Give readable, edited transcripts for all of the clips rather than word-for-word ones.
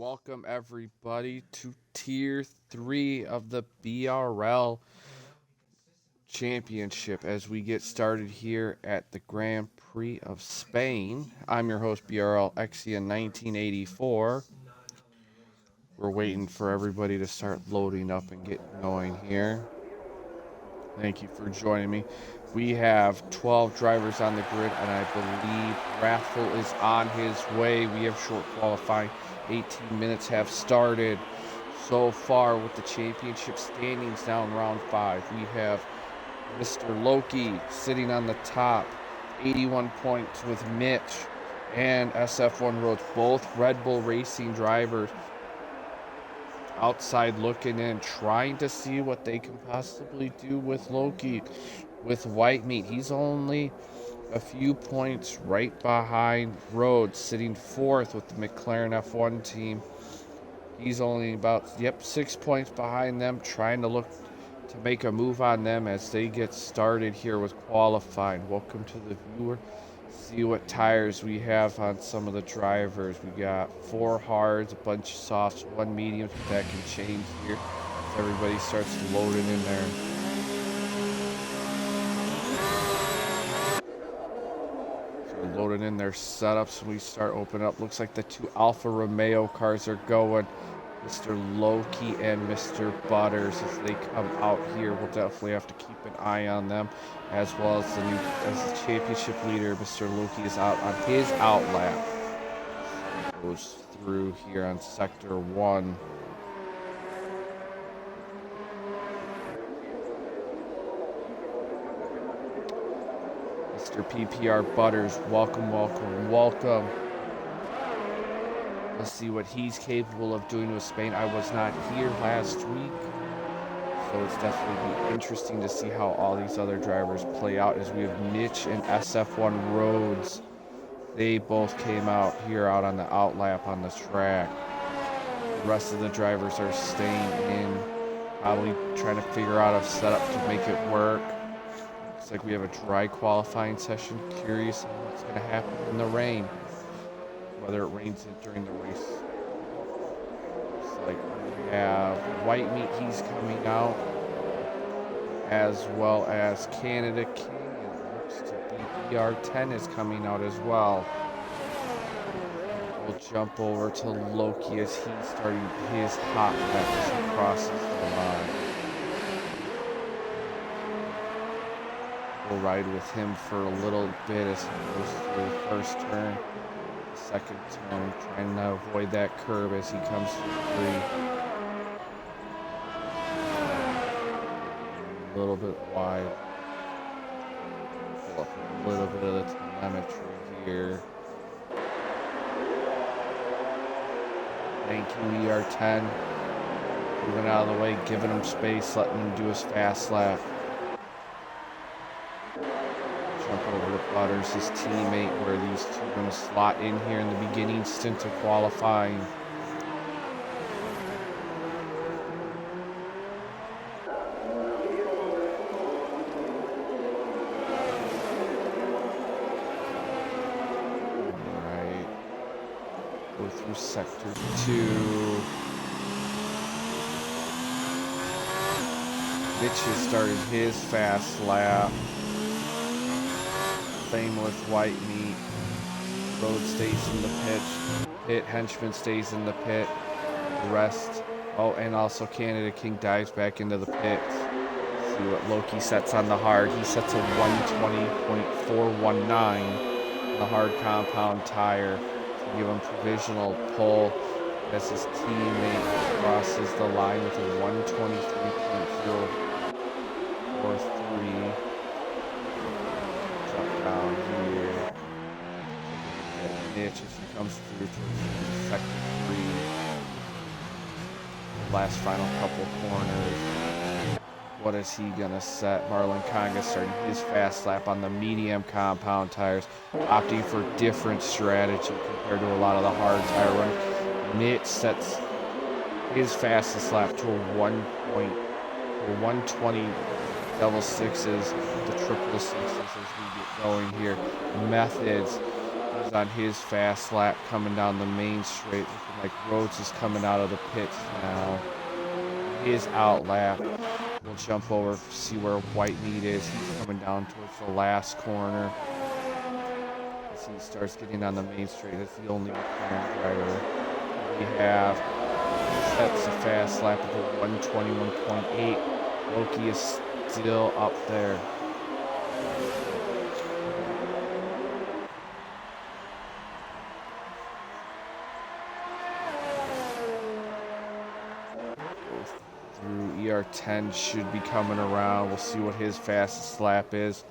Welcome everybody to Tier 3 of the BRL Championship as we get started here at the Grand Prix of Spain. I'm your host BRL Exia 1984. We're waiting for everybody to start loading up and getting going here. Thank you for joining me. We have 12 drivers on the grid, and I believe Raffle is on his way. We have short qualifying. 18 minutes have started so far with the championship standings down round 5. We have Mr. Loki sitting on the top, 81 points with Mitch and SF1 Roads, both Red Bull Racing drivers outside looking in, trying to see what they can possibly do with Loki. With White Meat, he's only a few points right behind Rhodes, sitting 4th with the McLaren F1 team. He's only about 6 points behind them, trying to look to make a move on them as they get started here with qualifying. Welcome to the viewer. See what tires we have on some of the drivers. We got 4 hards, a bunch of softs, 1 mediums, but that can change here as everybody starts loading in there. So loading in their setups, we start opening up. Looks like the 2 Alfa Romeo cars are going. Mr. Loki and Mr. Butters, as they come out here, we'll definitely have to keep an eye on them, as well as the championship leader. Mr. Loki is out on his outlap. Goes through here on sector 1. Mr. PPR Butters, welcome. Let's see what he's capable of doing with Spain. I was not here last week, so it's definitely interesting to see how all these other drivers play out as we have Mitch and SF1 Rhodes. They both came out here out on the outlap on the track. The rest of the drivers are staying in, probably trying to figure out a setup to make it work. Looks like we have a dry qualifying session. Curious what's going to happen in the rain. Whether it rains during the race. Looks like we have White Meat, he's coming out, as well as Canada King, and it looks to be BR10 is coming out as well. We'll jump over to Loki as he's starting his hot lap as he crosses the line. We'll ride with him for a little bit as he goes through the first turn. Second turn, trying to avoid that curb as he comes through 3. A little bit wide. Pull up a little bit of the telemetry here. Thank you, ER10. Moving out of the way, giving him space, letting him do his fast lap. Jump over to Butters, his teammate, where these two are going to slot in here in the beginning stint of qualifying. Alright. Go through sector 2. Mitch has started his fast lap. Same with White Meat. Road stays in the pit. Henchman stays in the pit. The rest. Oh, and also Canada King dives back into the pit. See what Loki sets on the hard. He sets a 120.419 the hard compound tire to give him provisional pull as his teammate crosses the line with a 123.043. Down here. Mitch as he comes through to sector 3. Last final couple corners. What is he gonna set? Marlon Conga starting his fast lap on the medium compound tires, opting for different strategy compared to a lot of the hard tire runs. Mitch sets his fastest lap to a 120 double sixes, the triple sixes as we get going here. Methods, is on his fast lap coming down the main straight. Looking like Rhodes is coming out of the pits now. His out lap. We'll jump over, see where Whitemeat is. He's coming down towards the last corner. As he starts getting on the main straight, that's the only McLaren driver we have. Sets a fast lap at the 121.8. Loki is still up there. Through ER10 should be coming around. We'll see what his fastest lap is.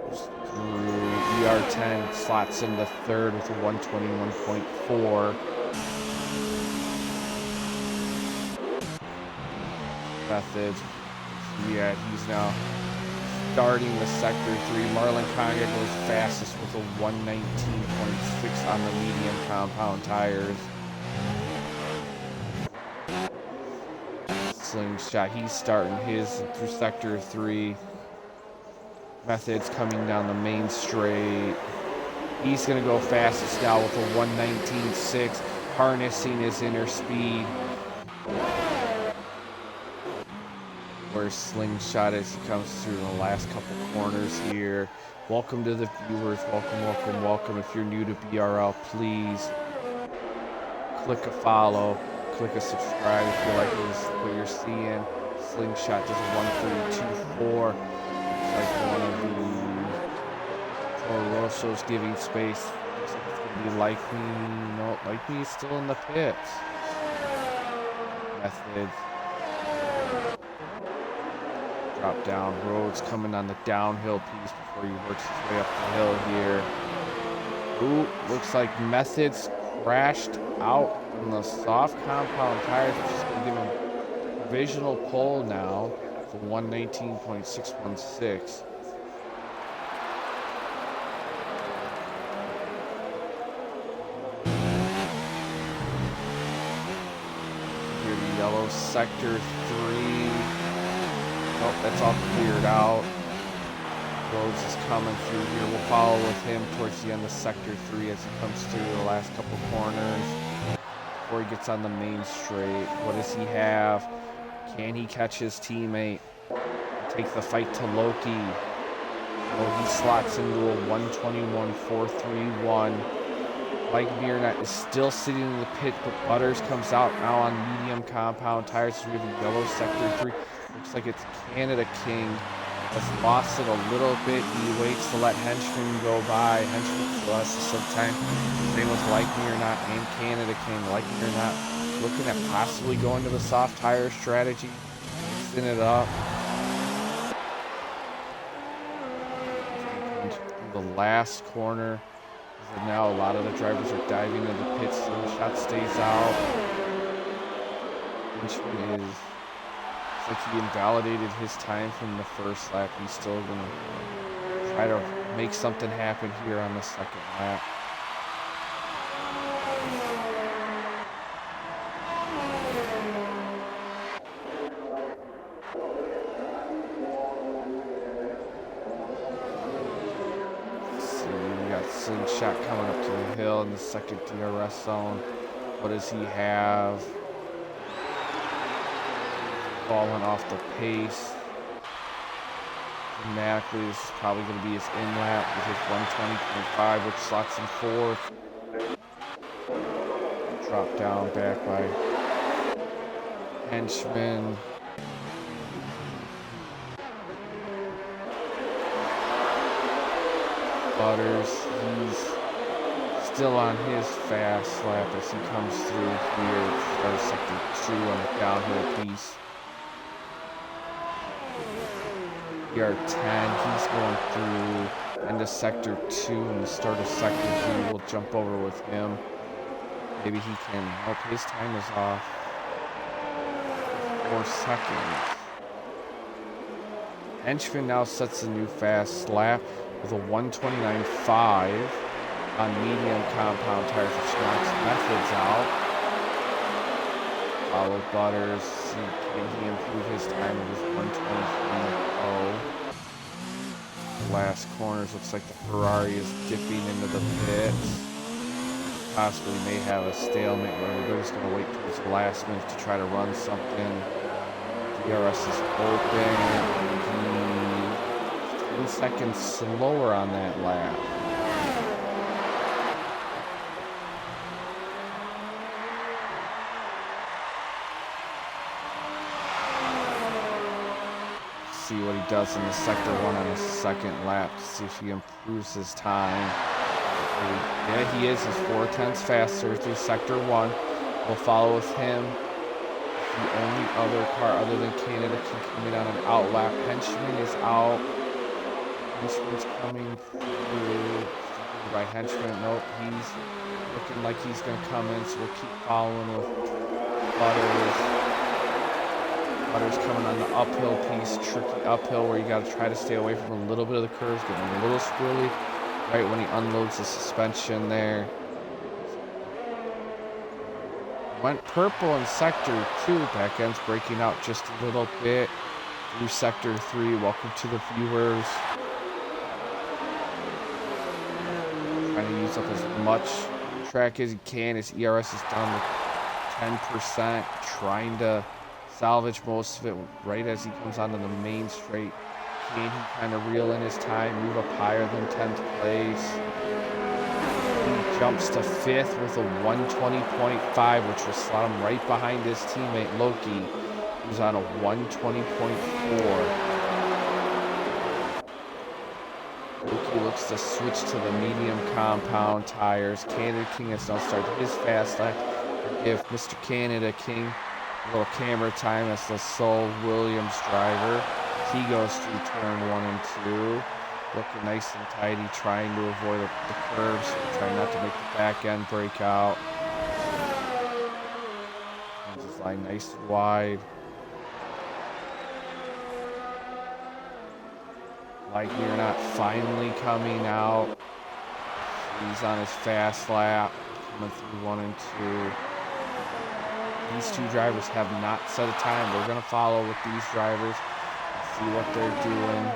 Through ER10 slots into third with a 121.4. Methods. Yeah, he's now starting the sector 3. Marlon Conga goes fastest with a 119.6 on the medium compound tires. Slingshot, he's starting his through sector 3. Methods coming down the main straight. He's going to go fastest now with a 119.6, harnessing his inner speed. Where Slingshot as he comes through the last couple corners here. Welcome to the viewers. Welcome. If you're new to BRL, please click a follow, click a subscribe if you like what you're seeing. Slingshot does a 132.4. Like one of the Rosso's giving space. Looks like it's gonna be Like Me. No, Like Me is still in the pits. Methods. Drop down. Rhodes coming on the downhill piece before he works his way up the hill here. Ooh, looks like Methods crashed out on the soft compound tires, which is gonna give him provisional pole now. For 119.616. Here the yellow sector 3. Nope, that's all cleared out. Rhodes is coming through here. We'll follow with him towards the end of sector 3 as he comes through the last couple corners. Before he gets on the main straight. What does he have? Can he catch his teammate? Take the fight to Loki. Oh, he slots into a 121.431. Like Me or Not is still sitting in the pit, but Butters comes out now on medium compound tires. We have a yellow sector 3. Looks like it's Canada King. Has lost it a little bit. He waits to let Henchman go by. Henchman still has some time. Same with Like Me or Not and Canada King. Like Me or Not looking at possibly going to the soft tire strategy, mixing it up. The last corner. And now a lot of the drivers are diving into the pits. Slingshot stays out. Henchman is. It's like he invalidated his time from the first lap. He's still going to try to make something happen here on the second lap. Slingshot coming up to the hill in the second DRS zone. What does he have? Falling off the pace. Dramatically, this is probably going to be his in lap with his 120.5, which slots him fourth. Drop down back by Henchman. Butters, he's still on his fast lap as he comes through here. Starts sector 2 on the downhill piece. ER10, he's going through into sector 2 and the start of sector 3. We'll jump over with him. Maybe he can help. His time is off. 4 seconds. Henchman now sets a new fast lap with a 129.5 on medium compound tires, which knocks Methods out. Follow Butters. Can he improve his time with his 123.0? last corners. Looks like the Ferrari is dipping into the pits. Possibly may have a stalemate where everybody's going to wait towards the last minute to try to run something. DRS is open. 10 seconds slower on that lap. See what he does in the sector 1 on his second lap to see if he improves his time. Yeah, he is. He's 4/10 faster through sector 1. We'll follow with him. The only other car other than Canada can come in on an outlap. Henchman is out. Henchman's coming through by Henchman. Nope, he's looking like he's going to come in, so we'll keep following with Butters. Butters coming on the uphill piece, tricky uphill where you got to try to stay away from a little bit of the curves, getting a little squirrely right when he unloads the suspension there. Went purple in sector 2. Back end's breaking out just a little bit through sector 3. Welcome to the viewers. Trying to use up as much track as he can. His ERS is down to 10%. Trying to salvage most of it right as he comes onto the main straight. Can he kind of reel in his time, move up higher than 10th place? He jumps to 5th with a 120.5, which will slot him right behind his teammate Loki, who's on a 120.4. Loki looks to switch to the medium compound tires. Canada King has now started his fast lap. Give Mr. Canada King a little camera time as the sole Williams driver. He goes through turn 1 and 2, looking nice and tidy, trying to avoid the curves, trying not to make the back end break out. And just line nice and wide. Like me or not, finally coming out. He's on his fast lap, coming through 1 and 2. These two drivers have not set a time. We're going to follow with these drivers and see what they're doing.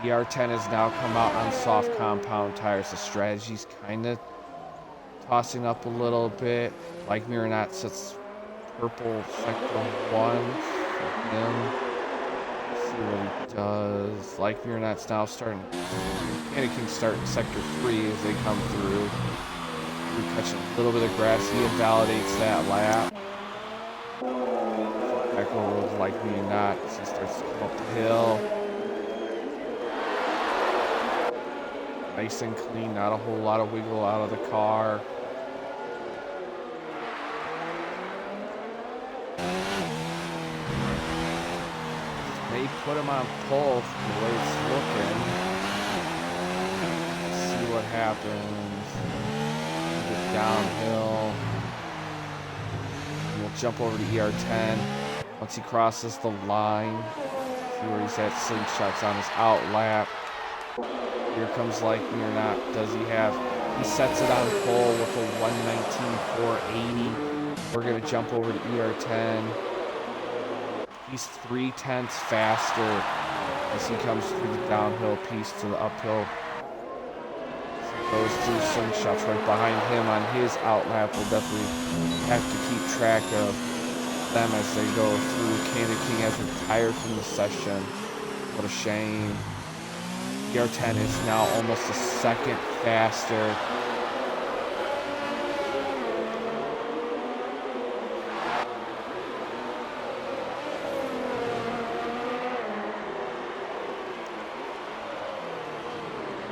BR10 has now come out on soft compound tires. The strategy's kind of tossing up a little bit. Like me or not, sets purple sector 1 for him. Let's see what he does. Like me or not, it's now starting. Canada King starting sector 3 as they come through. We catch a little bit of grass. He invalidates that lap. Echo road, like me or not, as he starts to come up the hill. Nice and clean, not a whole lot of wiggle out of the car. May put him on pole from the way it's looking. Let's see what happens. Get downhill. We'll jump over to ER10. Once he crosses the line, see where he's at. Slingshots on his out lap. Here comes Like Me or Not. Does he have? He sets it on pole with a 119.480. We're gonna jump over to ER10. He's 3/10 faster as he comes through the downhill piece to the uphill. Goes through Slingshots right behind him on his out lap. We'll definitely have to keep track of them as they go through. Canada King has retired from the session. What a shame. BR10 is now almost a second faster.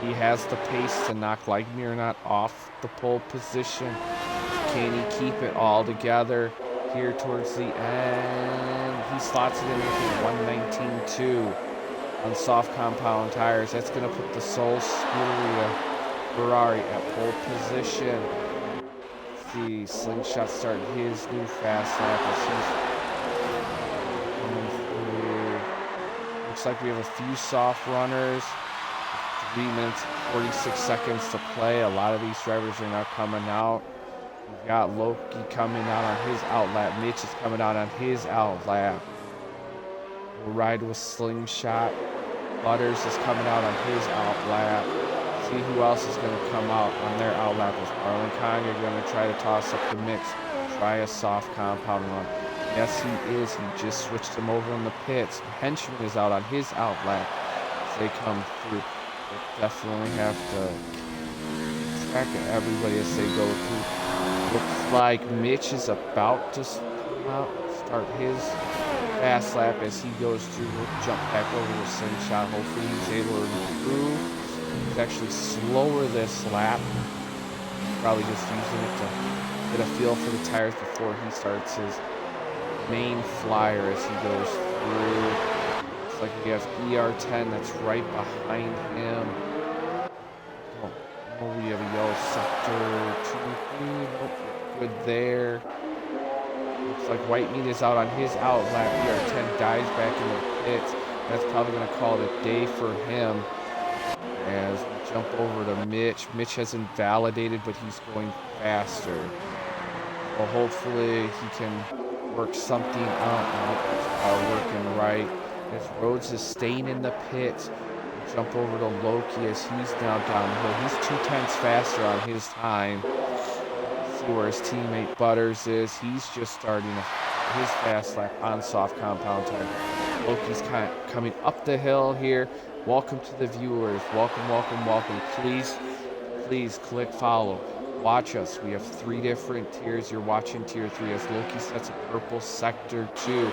He has the pace to knock Like Me or Not off the pole position. Can he keep it all together here towards the end? He slots it in with a 119.2 on soft compound tires. That's going to put the Sol Scuderia Ferrari at pole position. See, Slingshot started his new fast lap as he's coming through. Looks like we have a few soft runners. 3 minutes, 46 seconds to play. A lot of these drivers are now coming out. We've got Loki coming out on his out lap. Mitch is coming out on his out lap. We'll ride with Slingshot. Butters is coming out on his out lap. See who else is going to come out on their out lap. Is Marlon Conger going to try to toss up the mix? Try a soft compound run. Yes, he is. He just switched him over in the pits. Henchman is out on his out lap. As they come through, they definitely have to track everybody as they go through. Looks like Mitch is about to come out, start his fast lap as he goes through. We'll jump back over to Slingshot. Hopefully he's able to improve. He's actually slower this lap. Probably just using it to get a feel for the tires before he starts his main flyer as he goes through. Looks like we have ER10 that's right behind him. Oh, we have a yellow sector 2, 3. Nope, good there. Looks like White Meat is out on his out lap. ER10 dives back in the pits. That's probably going to call it a day for him. As we jump over to Mitch. Mitch has invalidated, but he's going faster. Well, hopefully he can work something out. Working right. As Rhodes is staying in the pits. We'll jump over to Loki as he's now down the hill. He's 2/10 faster on his time. See where his teammate Butters is. He's just starting his fast lap on soft compound tire. Loki's kind of coming up the hill here. Welcome to the viewers. Welcome, welcome, welcome. Please click follow. Watch us. We have 3 different tiers. You're watching tier 3 as Loki sets a purple sector 2.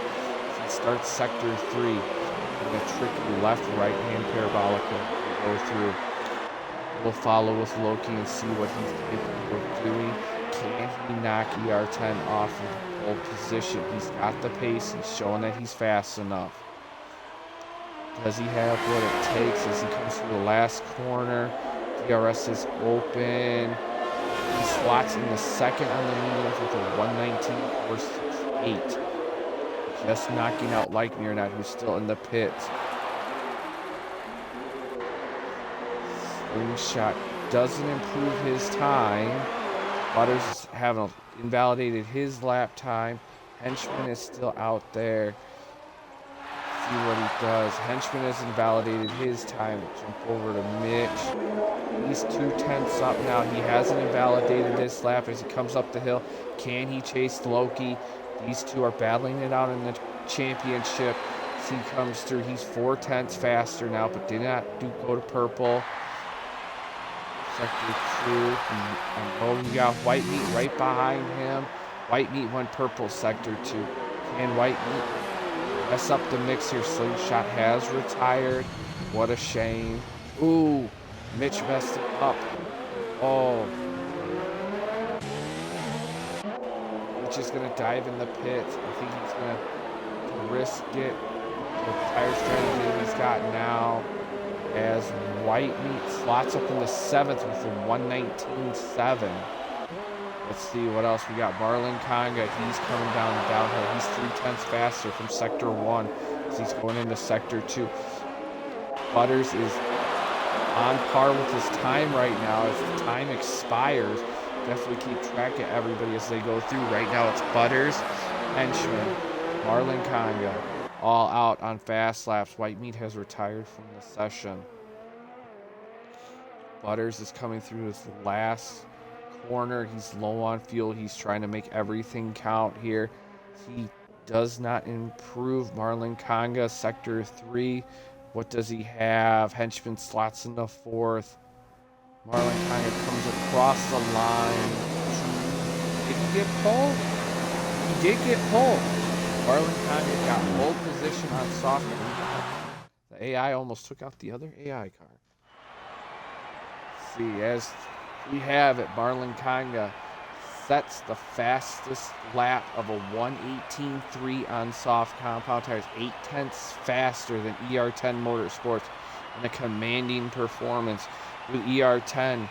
As he starts sector 3. And a tricky left-right hand parabolica will go through. We'll follow with Loki and see what he's capable of doing. Can he knock ER10 off of pole position? He's got the pace. He's showing that he's fast enough. Does he have what it takes as he comes through the last corner? DRS is open. He slots in the second on the mediums with a 119.468. Just knocking out Like Me or Not, who's still in the pits. Slingshot doesn't improve his time. Butters is having invalidated his lap time. Henchman is still out there. See what he does. Henchman has invalidated his time. Jump over to Mitch. He's 2/10 up now. He hasn't invalidated this lap as he comes up the hill. Can he chase Loki? These two are battling it out in the championship. As he comes through, he's 4/10 faster now, but did not go to purple. Sector 2. Oh, we got White Meat right behind him. White Meat went purple, sector 2. Can White Meat mess up the mix here? Slingshot has retired. What a shame. Ooh, Mitch messed it up. Oh. Mitch is going to dive in the pit. I think he's going to risk it. The tire strategy he's got now. As White Meat slots up in the 7th with a 119.7. Let's see what else we got. Marlon Conga, he's coming down the downhill. He's 3/10 faster from sector 1 as he's going into sector 2. Butters is on par with his time right now as the time expires. Definitely keep track of everybody as they go through. Right now it's Butters, Henchman, Marlon Conga, all out on fast laps. White Meat has retired from the session. Butters is coming through his last corner. He's low on fuel. He's trying to make everything count here. He does not improve. Marlon Conga, sector 3. What does he have? Henchman slots in the 4th. Marlon Conga comes across the line. Did he get pulled? He did get pulled. Breakout got pole position on soft. The AI almost took out the other AI car. Let's see, as we have it, Marlon Conga sets the fastest lap of a 1:18.3 on soft compound tires, 0.8 faster than ER10 Motorsports, and a commanding performance with ER10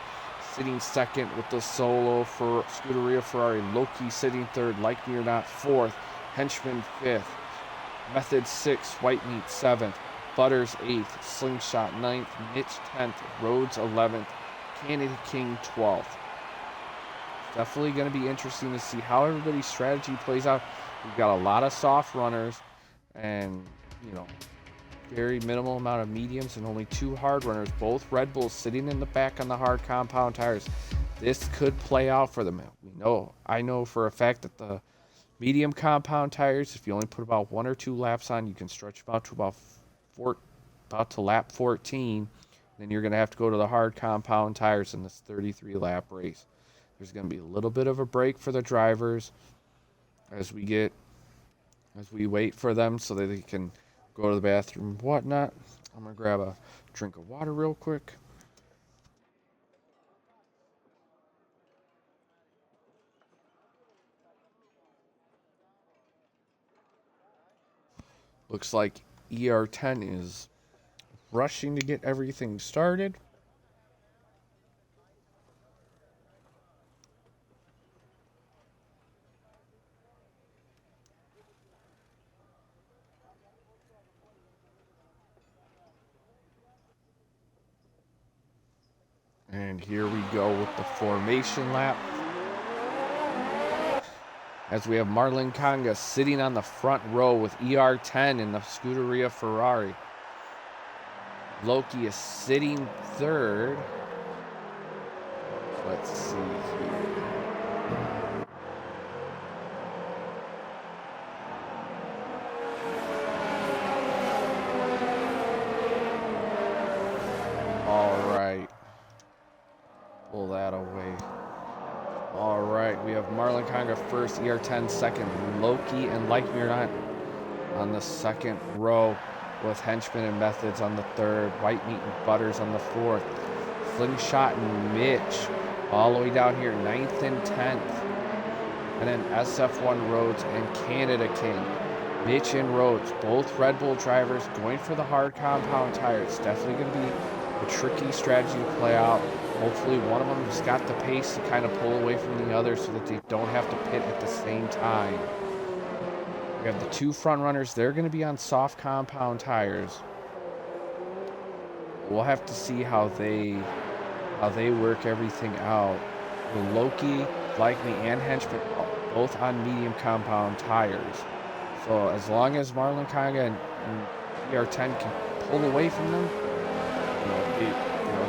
sitting second with the solo for Scuderia Ferrari, Loki sitting third, Like Me or Not fourth, Henchman 5th, Method 6th, White Meat 7th, Butters 8th, Slingshot 9th, Mitch 10th, Rhodes 11th, Canada King 12th. Definitely going to be interesting to see how everybody's strategy plays out. We've got a lot of soft runners and, very minimal amount of mediums and only 2 hard runners, both Red Bulls sitting in the back on the hard compound tires. This could play out for them. I know for a fact that the medium compound tires, if you only put about 1 or 2 laps on, you can stretch them out to about to lap 14. Then you're going to have to go to the hard compound tires in this 33 lap race. There's going to be a little bit of a break for the drivers as we wait for them so that they can go to the bathroom and whatnot. I'm going to grab a drink of water real quick. Looks like ER10 is rushing to get everything started. And here we go with the formation lap. As we have Marlon Conga sitting on the front row with ER10 in the Scuderia Ferrari. Loki is sitting third. Let's see here. All right. Pull that away. All right, we have Marlon Conga first, ER10 second, Loki and Like Me or Not on the second row, with Henchman and Methods on the third, White Meat and Butters on the fourth, Slingshot and Mitch all the way down here, 9th and 10th, and then SF1 Rhodes and Canada King. Mitch and Rhodes, both Red Bull drivers, going for the hard compound tire. It's definitely going to be a tricky strategy to play out. Hopefully one of them has got the pace to kind of pull away from the other so that they don't have to pit at the same time. We have the 2 front runners. They're going to be on soft compound tires. We'll have to see how they work everything out. With Loki, Like Me, and Henchman both on medium compound tires. So as long as Marlon Conga and ER10 can pull away from them,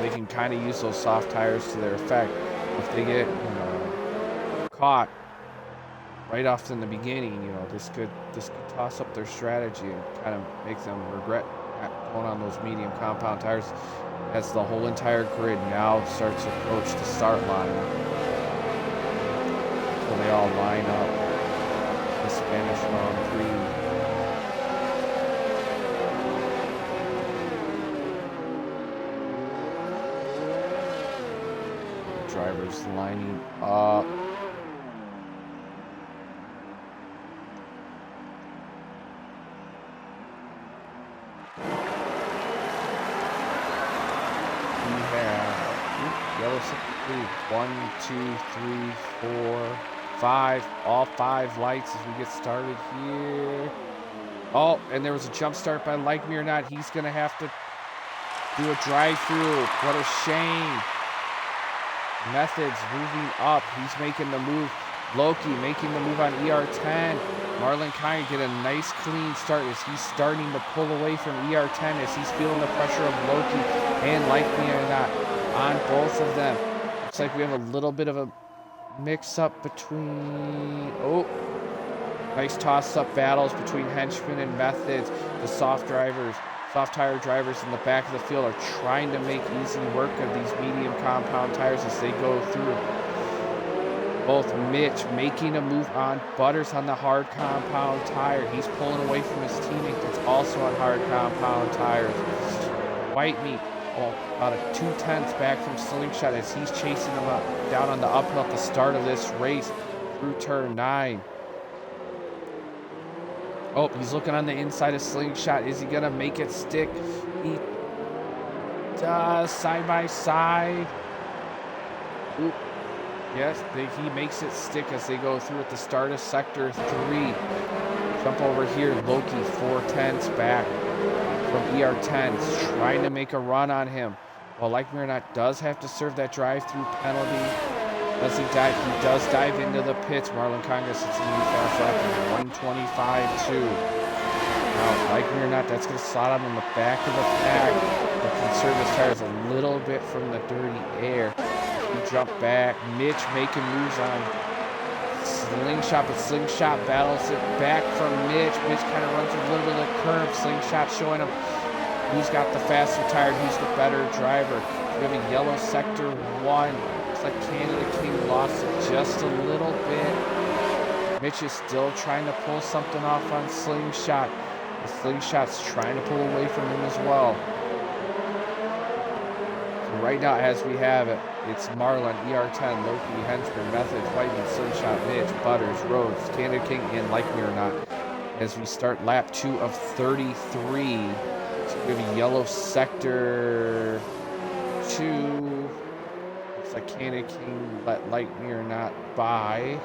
they can kind of use those soft tires to their effect. If they get caught right off in the beginning, this could toss up their strategy and kind of make them regret going on those medium compound tires as the whole entire grid now starts to approach the start line. So they all line up the Spanish Grand Prix. Drivers lining up. We have yellow 63. 1, 2, 3, 4, 5. All 5 lights as we get started here. Oh, and there was a jump start by Like Me or Not. He's going to have to do a drive-through. What a shame. Methods moving up. He's making the move. Loki making the move on ER10. Marlon Conga get a nice clean start as he's starting to pull away from ER10 as he's feeling the pressure of Loki and Like Me or Not on both of them. Looks like we have a little bit of a mix-up between... Oh, nice toss-up battles between Henchman and Methods. The soft tire drivers in the back of the field are trying to make easy work of these medium compound tires as they go through. Both Mitch making a move on Butters on the hard compound tire. He's pulling away from his teammate that's also on hard compound tires. White Meat, about a 2/10 back from Slingshot as he's chasing him up down on the uphill at the start of this race through turn 9. Oh, he's looking on the inside of Slingshot. Is he going to make it stick? He does, side by side. Ooh. Yes, he makes it stick as they go through at the start of Sector 3. Jump over here, Loki, 4/10 back from ER10s, trying to make a run on him. Well, Like Me or Not does have to serve that drive-through penalty. Does he dive? He does dive into the pits. Marlon Conga sits in the fast lap at 1:25.2. Now, like me or not, that's going to slot on in the back of the pack. The conservative tires a little bit from the dirty air. We jump back. Mitch making moves on Slingshot, but Slingshot battles it back from Mitch. Mitch kind of runs a little bit of the curve. Slingshot showing him who's got the faster tire, who's the better driver. We have a yellow sector 1. Looks like Canada King lost it just a little bit. Mitch is still trying to pull something off on Slingshot. The Slingshot's trying to pull away from him as well. So right now, as we have it, it's Marlon, ER10, Loki, Henchman, Methods, Whiteman, Slingshot, Mitch, Butters, Rhodes, Canada King, and Like Me or Not. As we start lap 2 of 33. So we have a yellow sector 2. Looks like Canada King let Like Me or Not by.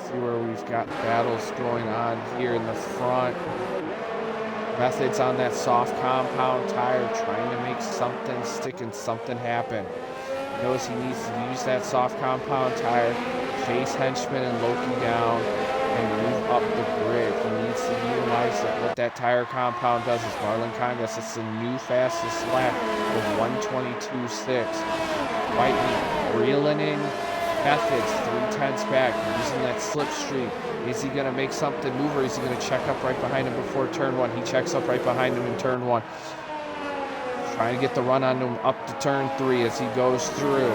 See where we've got battles going on here in the front. Methods on that soft compound tire, trying to make something stick and something happen. He knows he needs to use that soft compound tire, chase Henchman and Loki down, and move up the grid. He needs to utilize it. What that tire compound does is Marlon Congas, it's the new fastest lap of 1:22.6. Whitey reeling in. Methods, 3/10 back, using that slipstream. Is he going to make something move, or is he going to check up right behind him before turn 1? He checks up right behind him in turn 1. Trying to get the run on him up to turn 3 as he goes through.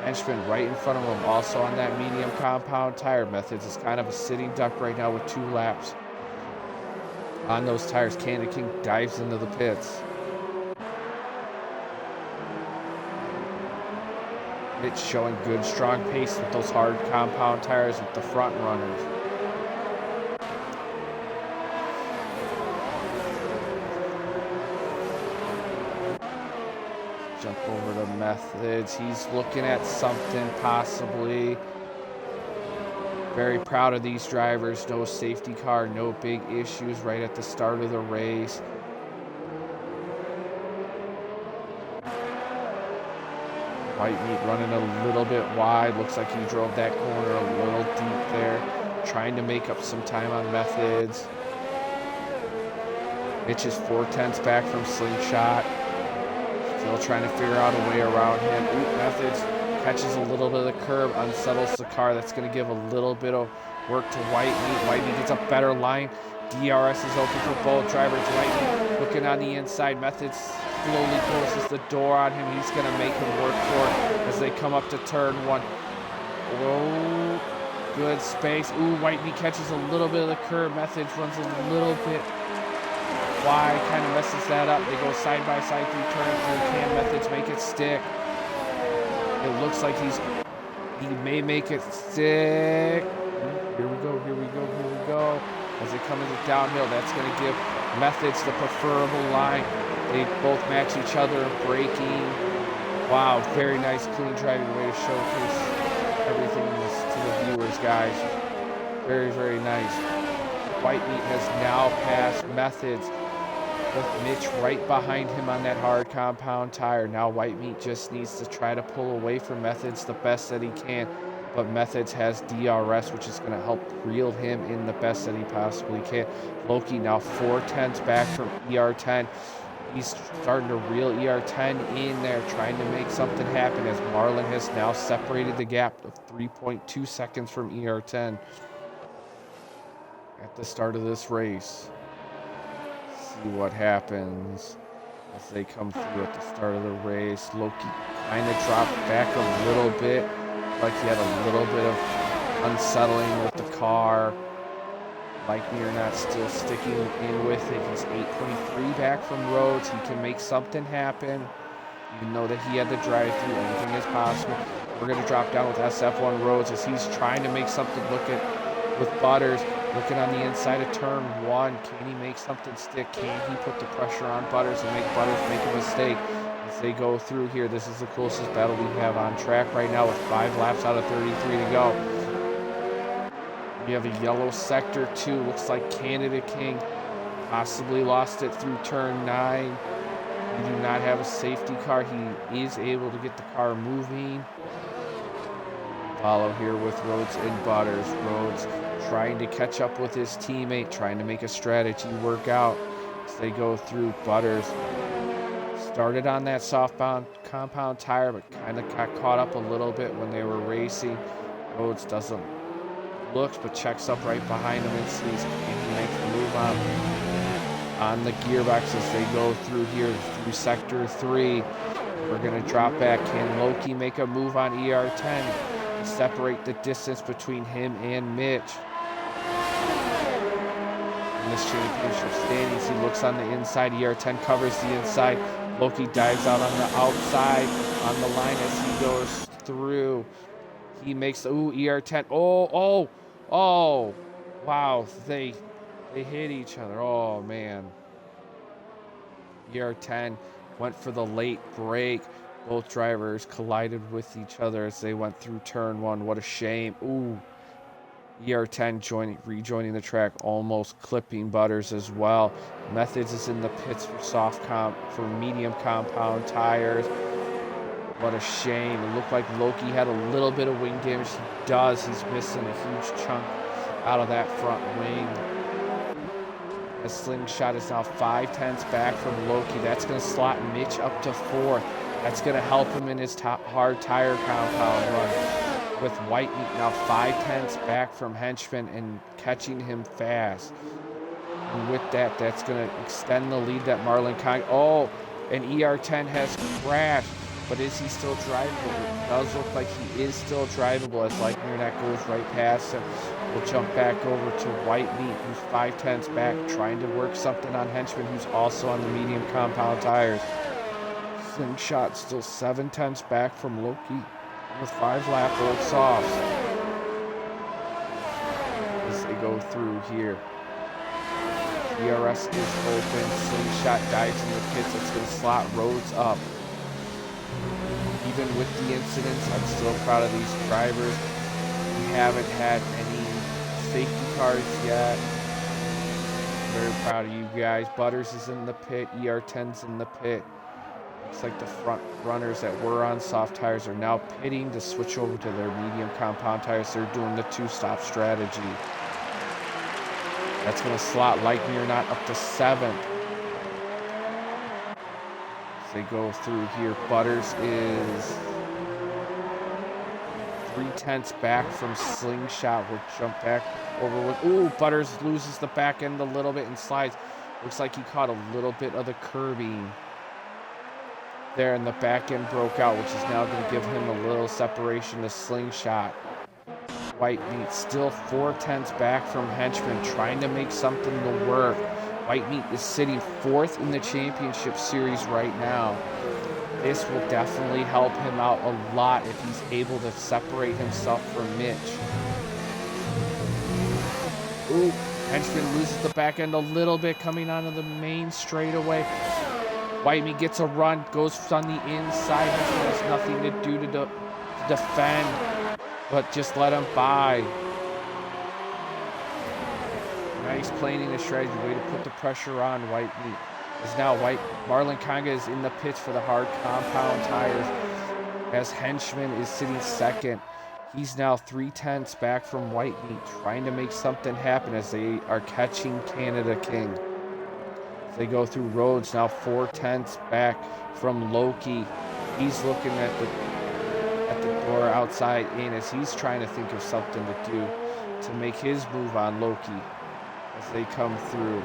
Henchman right in front of him, also on that medium compound tire. Methods is kind of a sitting duck right now with 2 laps. On those tires, Canada King dives into the pits. Mitch showing good, strong pace with those hard compound tires with the front runners. Jump over to Methods. He's looking at something possibly. Very proud of these drivers. No safety car, no big issues right at the start of the race. White Meat running a little bit wide. Looks like he drove that corner a little deep there. Trying to make up some time on Methods. Mitch is 4/10 back from Slingshot. Still trying to figure out a way around him. Methods catches a little bit of the curb, unsettles the car. That's going to give a little bit of work to White Meat. White Meat gets a better line. DRS is open for both drivers. White Meat looking on the inside. Methods slowly closes the door on him. He's going to make him work for it as they come up to turn 1. Oh, good space. Ooh, White Meat catches a little bit of the curb. Methods runs a little bit wide, kind of messes that up. They go side by side through turn 3. Can Methods make it stick? It looks like he may make it stick. Here we go, here we go, here we go. As they come into downhill, that's going to give Methods the preferable line. They both match each other in braking. Wow, very nice, clean driving way to showcase everything to the viewers, guys. Very, very nice. White Meat has now passed Methods, with Mitch right behind him on that hard compound tire. Now White Meat just needs to try to pull away from Methods the best that he can. But Methods has DRS, which is going to help reel him in the best that he possibly can. Loki now 4/10 back from ER10. He's starting to reel ER10 in there, trying to make something happen as Marlon has now separated the gap of 3.2 seconds from ER10 at the start of this race. See what happens as they come through at the start of the race. Loki kind of dropped back a little bit, like he had a little bit of unsettling with the car. Like Me or Not, still sticking in with it. He's 8.3 back from Rhodes. He can make something happen. Even though that he had the drive-through, anything is possible. We're going to drop down with SF1 Rhodes as he's trying to make something with Butters. Looking on the inside of turn 1. Can he make something stick? Can he put the pressure on Butters and make Butters make a mistake? As they go through here, this is the closest battle we have on track right now with 5 laps out of 33 to go. We have a yellow sector 2. Looks like Canada King possibly lost it through turn 9. We do not have a safety car. He is able to get the car moving. Follow here with Rhodes and Butters. Rhodes trying to catch up with his teammate, trying to make a strategy work out as they go through. Butters started on that softbound compound tire, but kind of got caught up a little bit when they were racing. Rhodes doesn't look, but checks up right behind him and sees can he make the move on the gearbox as they go through here through sector 3. We're going to drop back. Can Loki make a move on ER10 to separate the distance between him and Mitch? In this championship standings, he looks on the inside. ER10 covers the inside. Loki dives out on the outside on the line as he goes through. He makes, ER10. Oh, wow, they hit each other. Oh, man. ER10 went for the late break. Both drivers collided with each other as they went through turn 1. What a shame. ER10 rejoining the track, almost clipping Butters as well. Methods is in the pits for medium compound tires. What a shame. It looked like Loki had a little bit of wing damage. He does. He's missing a huge chunk out of that front wing. The slingshot is now 5/10 back from Loki. That's going to slot Mitch up to 4th. That's going to help him in his hard tire compound run. With Whitemeat now 5/10 back from Henchman and catching him fast. And with that, that's going to extend the lead that Marlon Kong. And ER10 has crashed. But is he still drivable? It does look like he is still drivable as Lightyear goes right past him. We'll jump back over to Whitemeat, who's 5/10 back, trying to work something on Henchman, who's also on the medium compound tires. Slingshot still 7/10 back from Loki with 5-lap old softs. As they go through here. DRS is open. Slingshot dives in the pits. It's going to slot Rhodes up. Even with the incidents, I'm still proud of these drivers. We haven't had any safety cars yet. Very proud of you guys. Butters is in the pit. ER10's in the pit. Looks like the front runners that were on soft tires are now pitting to switch over to their medium compound tires. They're doing the 2-stop strategy. That's going to slot Lightyear up to 7th. They go through here. Butters is 3/10 back from Slingshot. We'll jump back over with. Butters loses the back end a little bit and slides. Looks like he caught a little bit of the curbing there, and the back end broke out, which is now going to give him a little separation to Slingshot. Whitemeat still 4/10 back from Henchman, trying to make something to work. Whitemeat is sitting 4th in the championship series right now. This will definitely help him out a lot if he's able to separate himself from Mitch. Henchman loses the back end a little bit coming onto the main straightaway. Whitemeat gets a run, goes on the inside. Henchman has nothing to do to defend, but just let him by. Nice planning a strategy, way to put the pressure on Whitemeat. Is now Marlon Conga is in the pits for the hard compound tires as Henchman is sitting 2nd. He's now 3/10 back from Whitemeat, trying to make something happen as they are catching Canada King. As they go through Rhodes, now 4/10 back from Loki. He's looking at the door outside in as he's trying to think of something to do to make his move on Loki as they come through.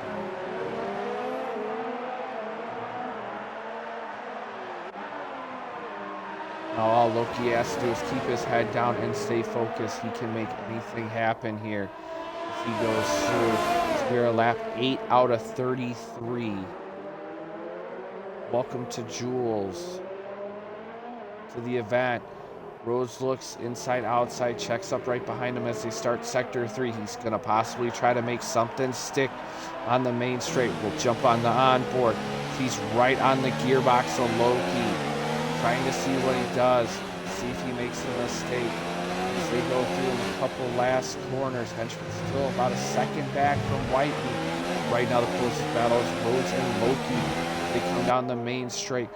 Now all Loki has to do is keep his head down and stay focused. He can make anything happen here if he goes through. We're a lap 8 out of 33. Welcome to Jules, to the event. Rhodes looks inside, outside, checks up right behind him as they start sector 3. He's going to possibly try to make something stick on the main straight. We'll jump on the onboard. He's right on the gearbox of Loki, trying to see what he does, see if he makes a mistake. As they go through a couple last corners, Henchman's still about a second back from Whitemeat. Right now the closest battle is Rhodes and Loki. They come down the main straight.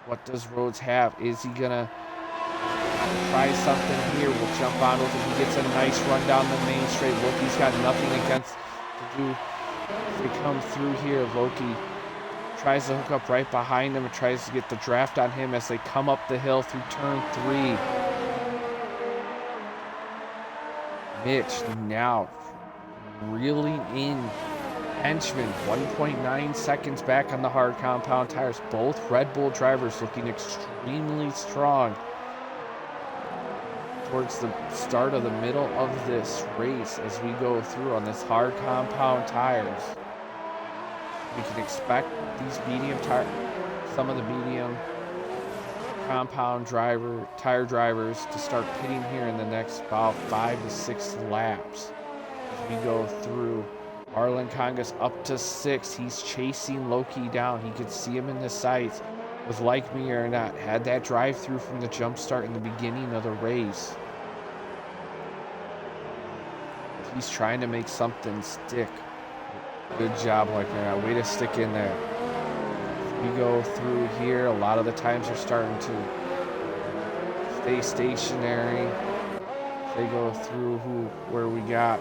What does Rhodes have? Is he gonna Try something here. We'll jump on with him. He gets a nice run down the main straight. Loki's got nothing against to do. If they come through here, Loki tries to hook up right behind him and tries to get the draft on him as they come up the hill through turn 3. Mitch now reeling in Henchman, 1.9 seconds back on the hard compound tires. Both Red Bull drivers looking extremely strong towards the start of the middle of this race as we go through on this hard compound tires. We can expect these medium tire, some of the medium compound tire drivers to start pitting here in the next about 5 to 6 laps as we go through. Marlon Conga's up to 6. He's chasing Loki down. He could see him in the sights. Was like me or not, had that drive through from the jump start in the beginning of the race. He's trying to make something stick. Good job, like that. Way to stick in there. We go through here. A lot of the times they're starting to stay stationary. They go through where we got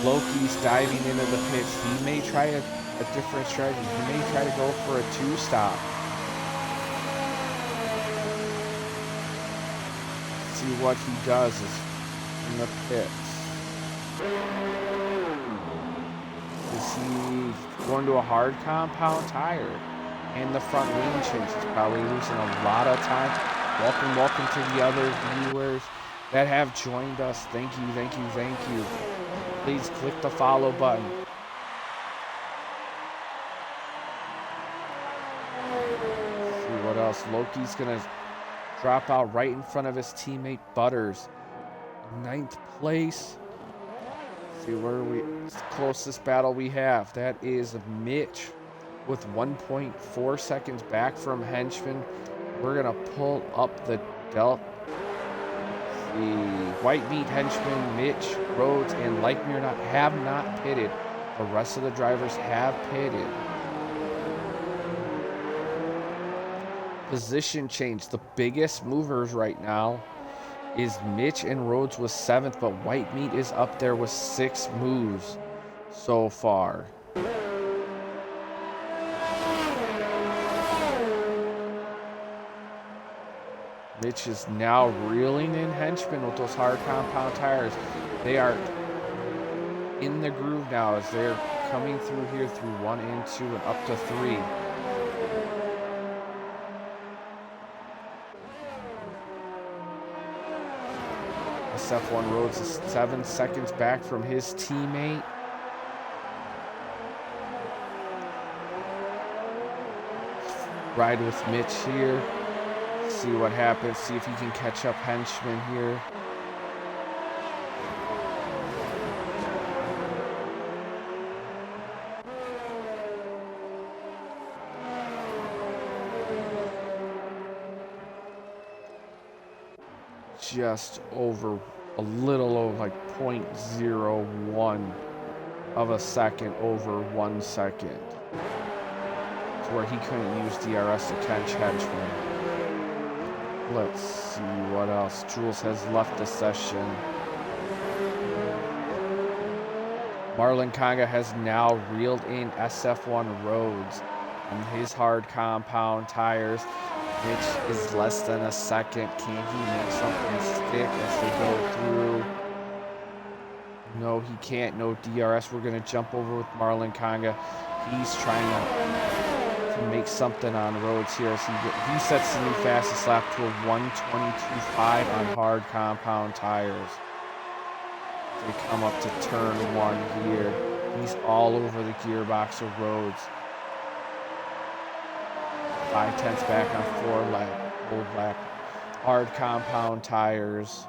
Loki's diving into the pits. He may try a different strategy. He may try to go for a 2-stop. See what he does is in the pits. Is he going to a hard compound tire? And the front wing change. He's probably losing a lot of time. Welcome to the other viewers that have joined us. Thank you. Please click the follow button. Let's see what else. Loki's gonna drop out right in front of his teammate Butters. 9th place. Let's see where it's the closest battle we have. That is Mitch with 1.4 seconds back from Henchman. We're gonna pull up the delta. The White Meat Henchman, Mitch, Rhodes, and like me or not, have not pitted. The rest of the drivers have pitted. Position change. The biggest movers right now is Mitch and Rhodes with 7th, but White Meat is up there with 6 moves so far. Mitch is now reeling in Henchman with those hard compound tires. They are in the groove now as they're coming through here through 1 and 2 and up to 3. SF1 Rhodes is 7 seconds back from his teammate. Ride with Mitch here. See what happens. See if he can catch up Henchman here. Just over a little over like 0.01 of a second over 1 second. To where he couldn't use DRS to catch Henchman. Let's see what else. Jules has left the session. Marlon Conga has now reeled in SF1 Rhodes on his hard compound tires, which is less than a second. Can he make something stick as they go through? No, he can't. No DRS. We're going to jump over with Marlon Conga. He's trying to make something on Rhodes here as he sets the new fastest lap to a 1:22.5 on hard compound tires. They come up to turn 1 here. He's all over the gearbox of Rhodes. 5/10 back on 4 lap. Hard compound tires.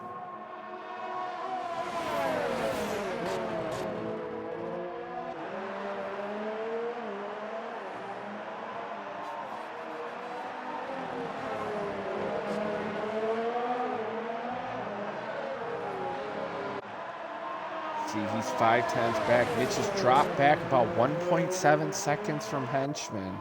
He's 5/10 back. Mitch has dropped back about 1.7 seconds from Henchman.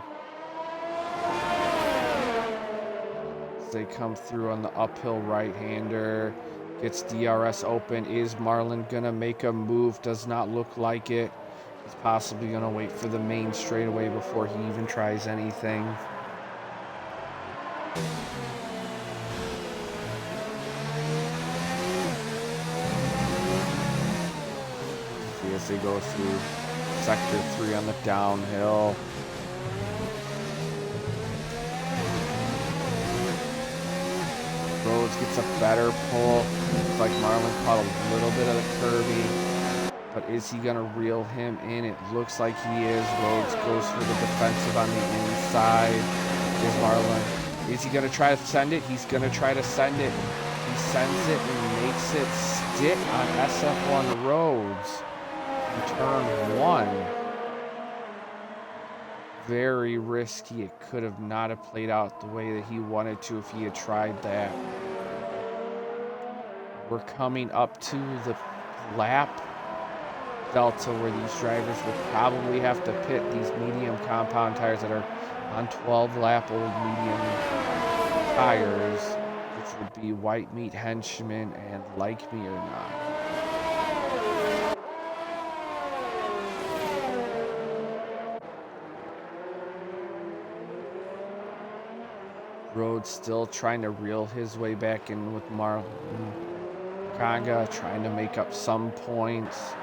they come through on the uphill right-hander. Gets DRS open. Is Marlon gonna make a move? Does not look like it. He's possibly gonna wait for the main straightaway before he even tries anything. See as they go through sector 3 on the downhill. Rhodes gets a better pull. Looks like Marlon caught a little bit of the curvy, but is he gonna reel him in? It looks like he is. Rhodes goes for the defensive on the inside. Is Marlon? Is he gonna try to send it? He's gonna try to send it. He sends it and makes it stick on SF1 Rhodes in turn 1. Very risky. It could have not have played out the way that he wanted to if he had tried that. We're coming up to the lap delta where these drivers will probably have to pit these medium compound tires that are on 12 lap old medium tires, which would be White Meat Henchman and Like Me or Not. Rhodes still trying to reel his way back in with Marlon Kanga, trying to make up some points,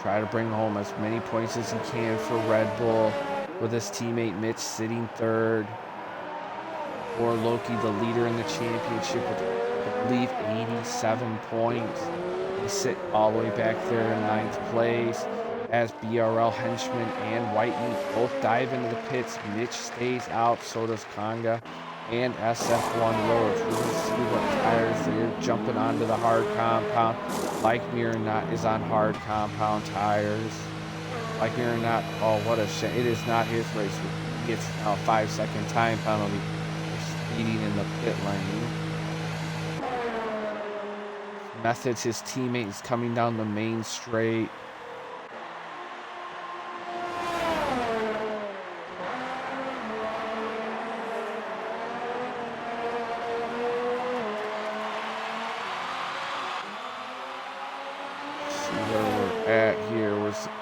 try to bring home as many points as he can for Red Bull, with his teammate Mitch sitting 3rd. Or Loki, the leader in the championship, with I believe 87 points. They sit all the way back there in 9th place. As BRL Henchman and White Meat both dive into the pits, Mitch stays out, so does Kanga and SF1 Rhodes. We'll see what tires they're jumping onto the hard compound. Like Me or Not is on hard compound tires. Like Me or Not, oh, what a shame. It is not his race. He gets a 5-second time penalty for speeding in the pit lane. Methods, his teammate, is coming down the main straight.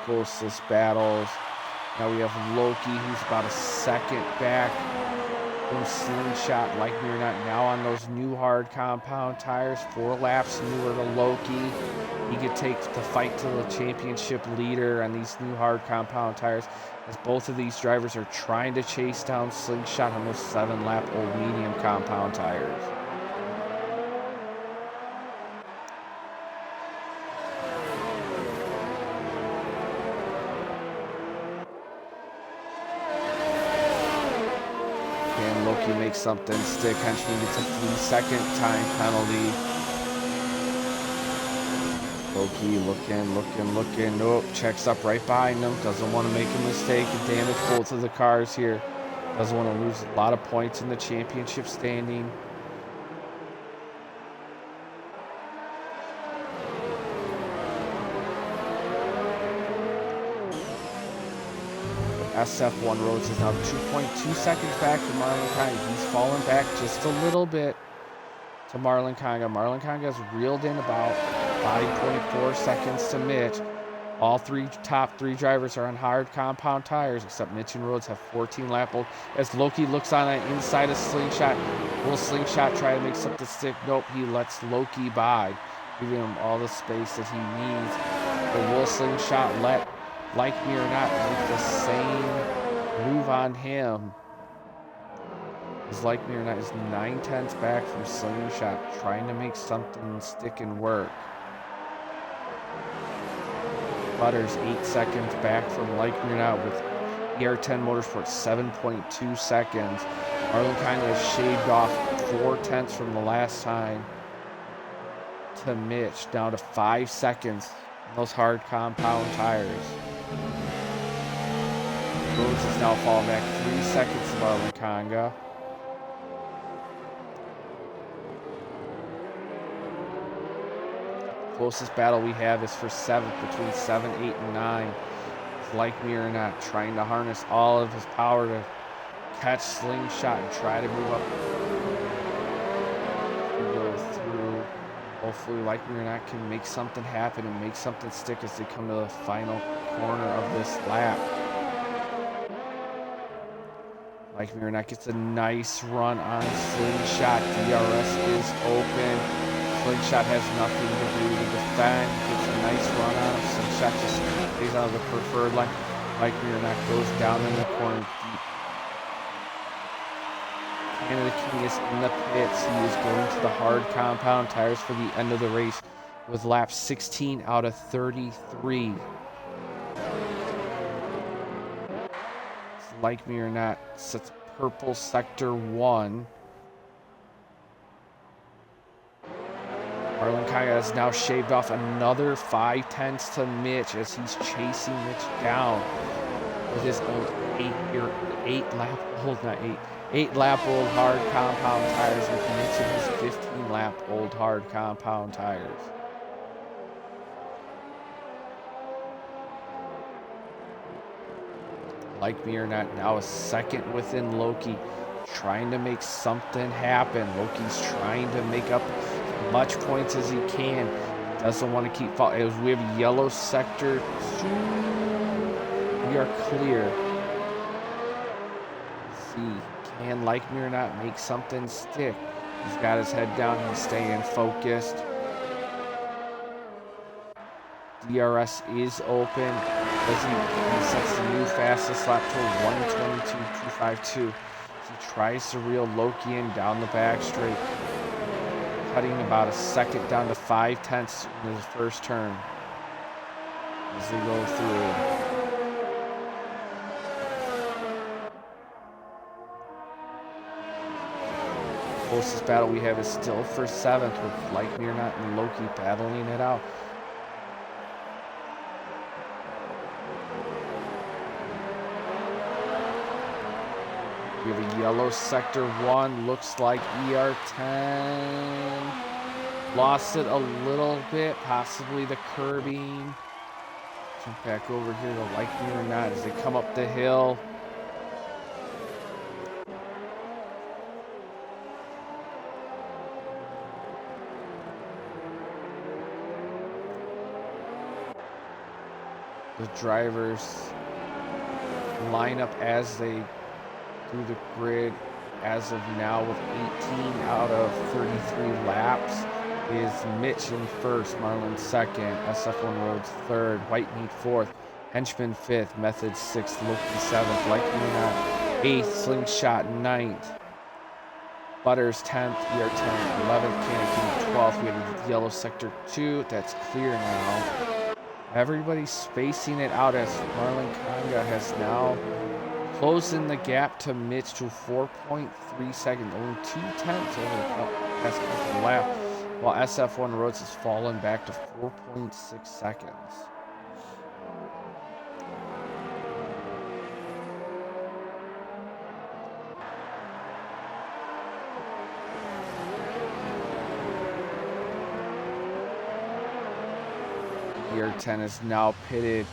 Closest battles. Now we have Loki, who's about a second back from Slingshot. Like Me or Not, now on those new hard compound tires, 4 laps newer to Loki. He could take the fight to the championship leader on these new hard compound tires, as both of these drivers are trying to chase down Slingshot on those 7-lap old medium compound tires. Loki makes something stick. Henchman gets a 3-second time penalty. Loki looking. Nope, checks up right behind him. Doesn't want to make a mistake and damage both of the cars here. Doesn't want to lose a lot of points in the championship standing. SF1 Rhodes is now 2.2 seconds back from Marlon Kanga. He's fallen back just a little bit to Marlon Kanga. Marlon Kanga has reeled in about 5.4 seconds to Mitch. All top three drivers are on hard compound tires, except Mitch and Rhodes have 14 lap old. As Loki looks on the inside of Slingshot, will Slingshot try to make something stick? Nope, he lets Loki by, giving him all the space that he needs. But will Slingshot let Like Me or Not make the same move on him? Is Like Me or Not is 9/10 back from Slingshot, trying to make something stick and work. Butters 8 seconds back from Like Me or Not with ER10 Motorsports 7.2 seconds. Marlon Kanga has shaved off 4/10 from the last time to Mitch, down to 5 seconds on those hard compound tires. Rhodes is now falling back 3 seconds to Marlon Kanga. Closest battle we have is for 7th, between 7, 8, and 9. Like Me or Not, trying to harness all of his power to catch Slingshot and try to move up we go through. Hopefully, like me or not, can make something happen and make something stick as they come to the final corner of this lap. Like me or not gets a nice run on Slingshot. DRS is open. Slingshot has nothing to do to defend. Gets a nice run on him. Slingshot just stays out of the preferred line. Like me or not goes down in the corner deep. Canada King is in the pits. He is going to the hard compound tires for the end of the race with lap 16 out of 33. Like me or not, sets purple sector 1. Marlon Kaya has now shaved off another 5/10 to Mitch as he's chasing Mitch down with his old 8-lap-old hard compound tires, with Mitch and his 15-lap-old hard compound tires. Like me or not, now a second within Loki, trying to make something happen. Loki's trying to make up as much points as he can. Doesn't want to keep falling. We have yellow sector 2. We are clear. Let's see, can like me or not make something stick? He's got his head down. He's staying focused. DRS is open. He sets the new fastest lap to 1:22.252. He tries to reel Loki in down the back straight, cutting about a second down to 5/10 in his first turn as they go through. Closest battle we have is still for 7th, with like me or not and Loki battling it out. We have a yellow sector 1, looks like ER10 lost it a little bit, possibly the curbing. Jump back over here to like me or not as they come up the hill. The drivers line up as they through the grid. As of now, with 18 out of 33 laps, is Mitch in first, Marlon second, SF1 Roads third, Whitemeat fourth, Henchman fifth, Method 6th, Loki 7th, Like Me or Not 8th, Slingshot 9th, Butters 10th, ER10 11th, Canada 12th. We have yellow sector 2. That's clear now. Everybody's spacing it out as Marlon Kanga has now closing the gap to Mitch to 4.3 seconds, only 2/10 over the past couple laps, while SF1 Roads has fallen back to 4.6 seconds. ER10 is now pitted.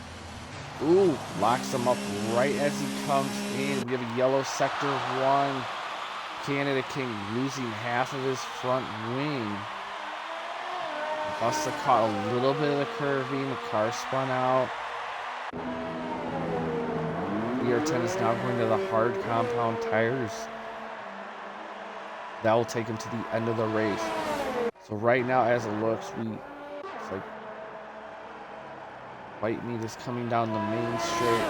Ooh, locks him up right as he comes in. We have a yellow sector 1. Canada King losing half of his front wing. Busta caught a little bit of the curving. The car spun out. ER10 is now going to the hard compound tires. That will take him to the end of the race. So right now, as it looks, it's like Whitemeat is coming down the main straight.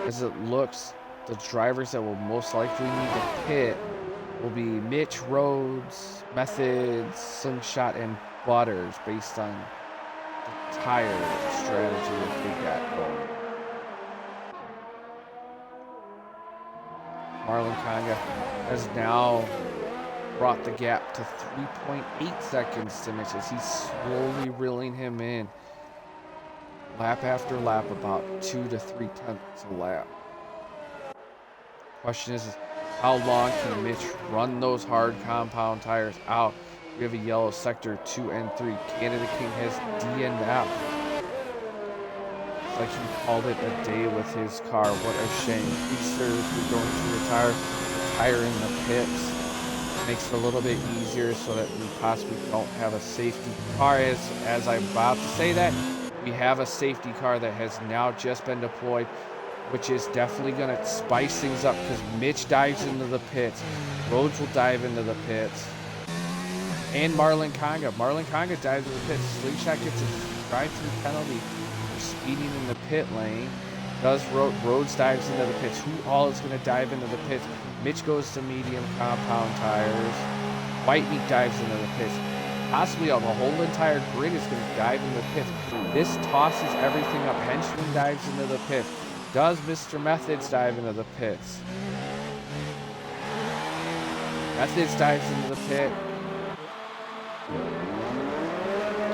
As it looks, the drivers that will most likely need to pit will be Mitch, Rhodes, Methods, Slingshot, and Butters, based on the tire strategy that they got going. Marlon Kanga has now brought the gap to 3.8 seconds to Mitch as he's slowly reeling him in. Lap after lap, about 2 to 3/10 a lap. Question is how long can Mitch run those hard compound tires out? We have a yellow sector 2 and 3. Canada King has DNF. It's like he called it a day with his car. What a shame. He's seriously going to retire in the pits. Makes it a little bit easier so that we possibly don't have a safety car. As I'm about to say that, we have a safety car that has now just been deployed, which is definitely going to spice things up because Mitch dives into the pits. Rhodes will dive into the pits. And Marlon Conga. Marlon Conga dives into the pits. Slingshot gets a drive-through penalty for speeding in the pit lane. Rhodes dives into the pits. Who all is going to dive into the pits? Mitch goes to medium compound tires. White Meat dives into the pits. Possibly the whole entire grid is going to dive into the pits. This tosses everything up. Henchman dives into the pits. Does Mr. Methods dive into the pits? Methods dives into the pit.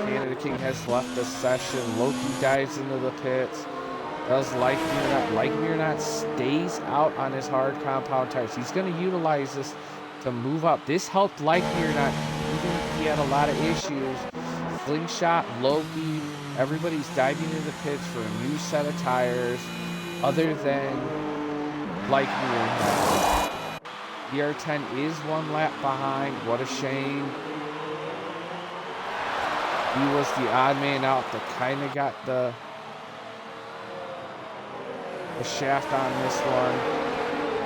Canada King has left the session. Loki dives into the pits. Does Like Me or Not stays out on his hard compound tires. He's going to utilize this to move up. This helped Like Me or Not, even if he had a lot of issues. Slingshot, Loki, everybody's diving into the pits for a new set of tires other than Like Me or Not. BR10 is 1 lap behind. What a shame. He was the odd man out that kind of got the shaft on this one.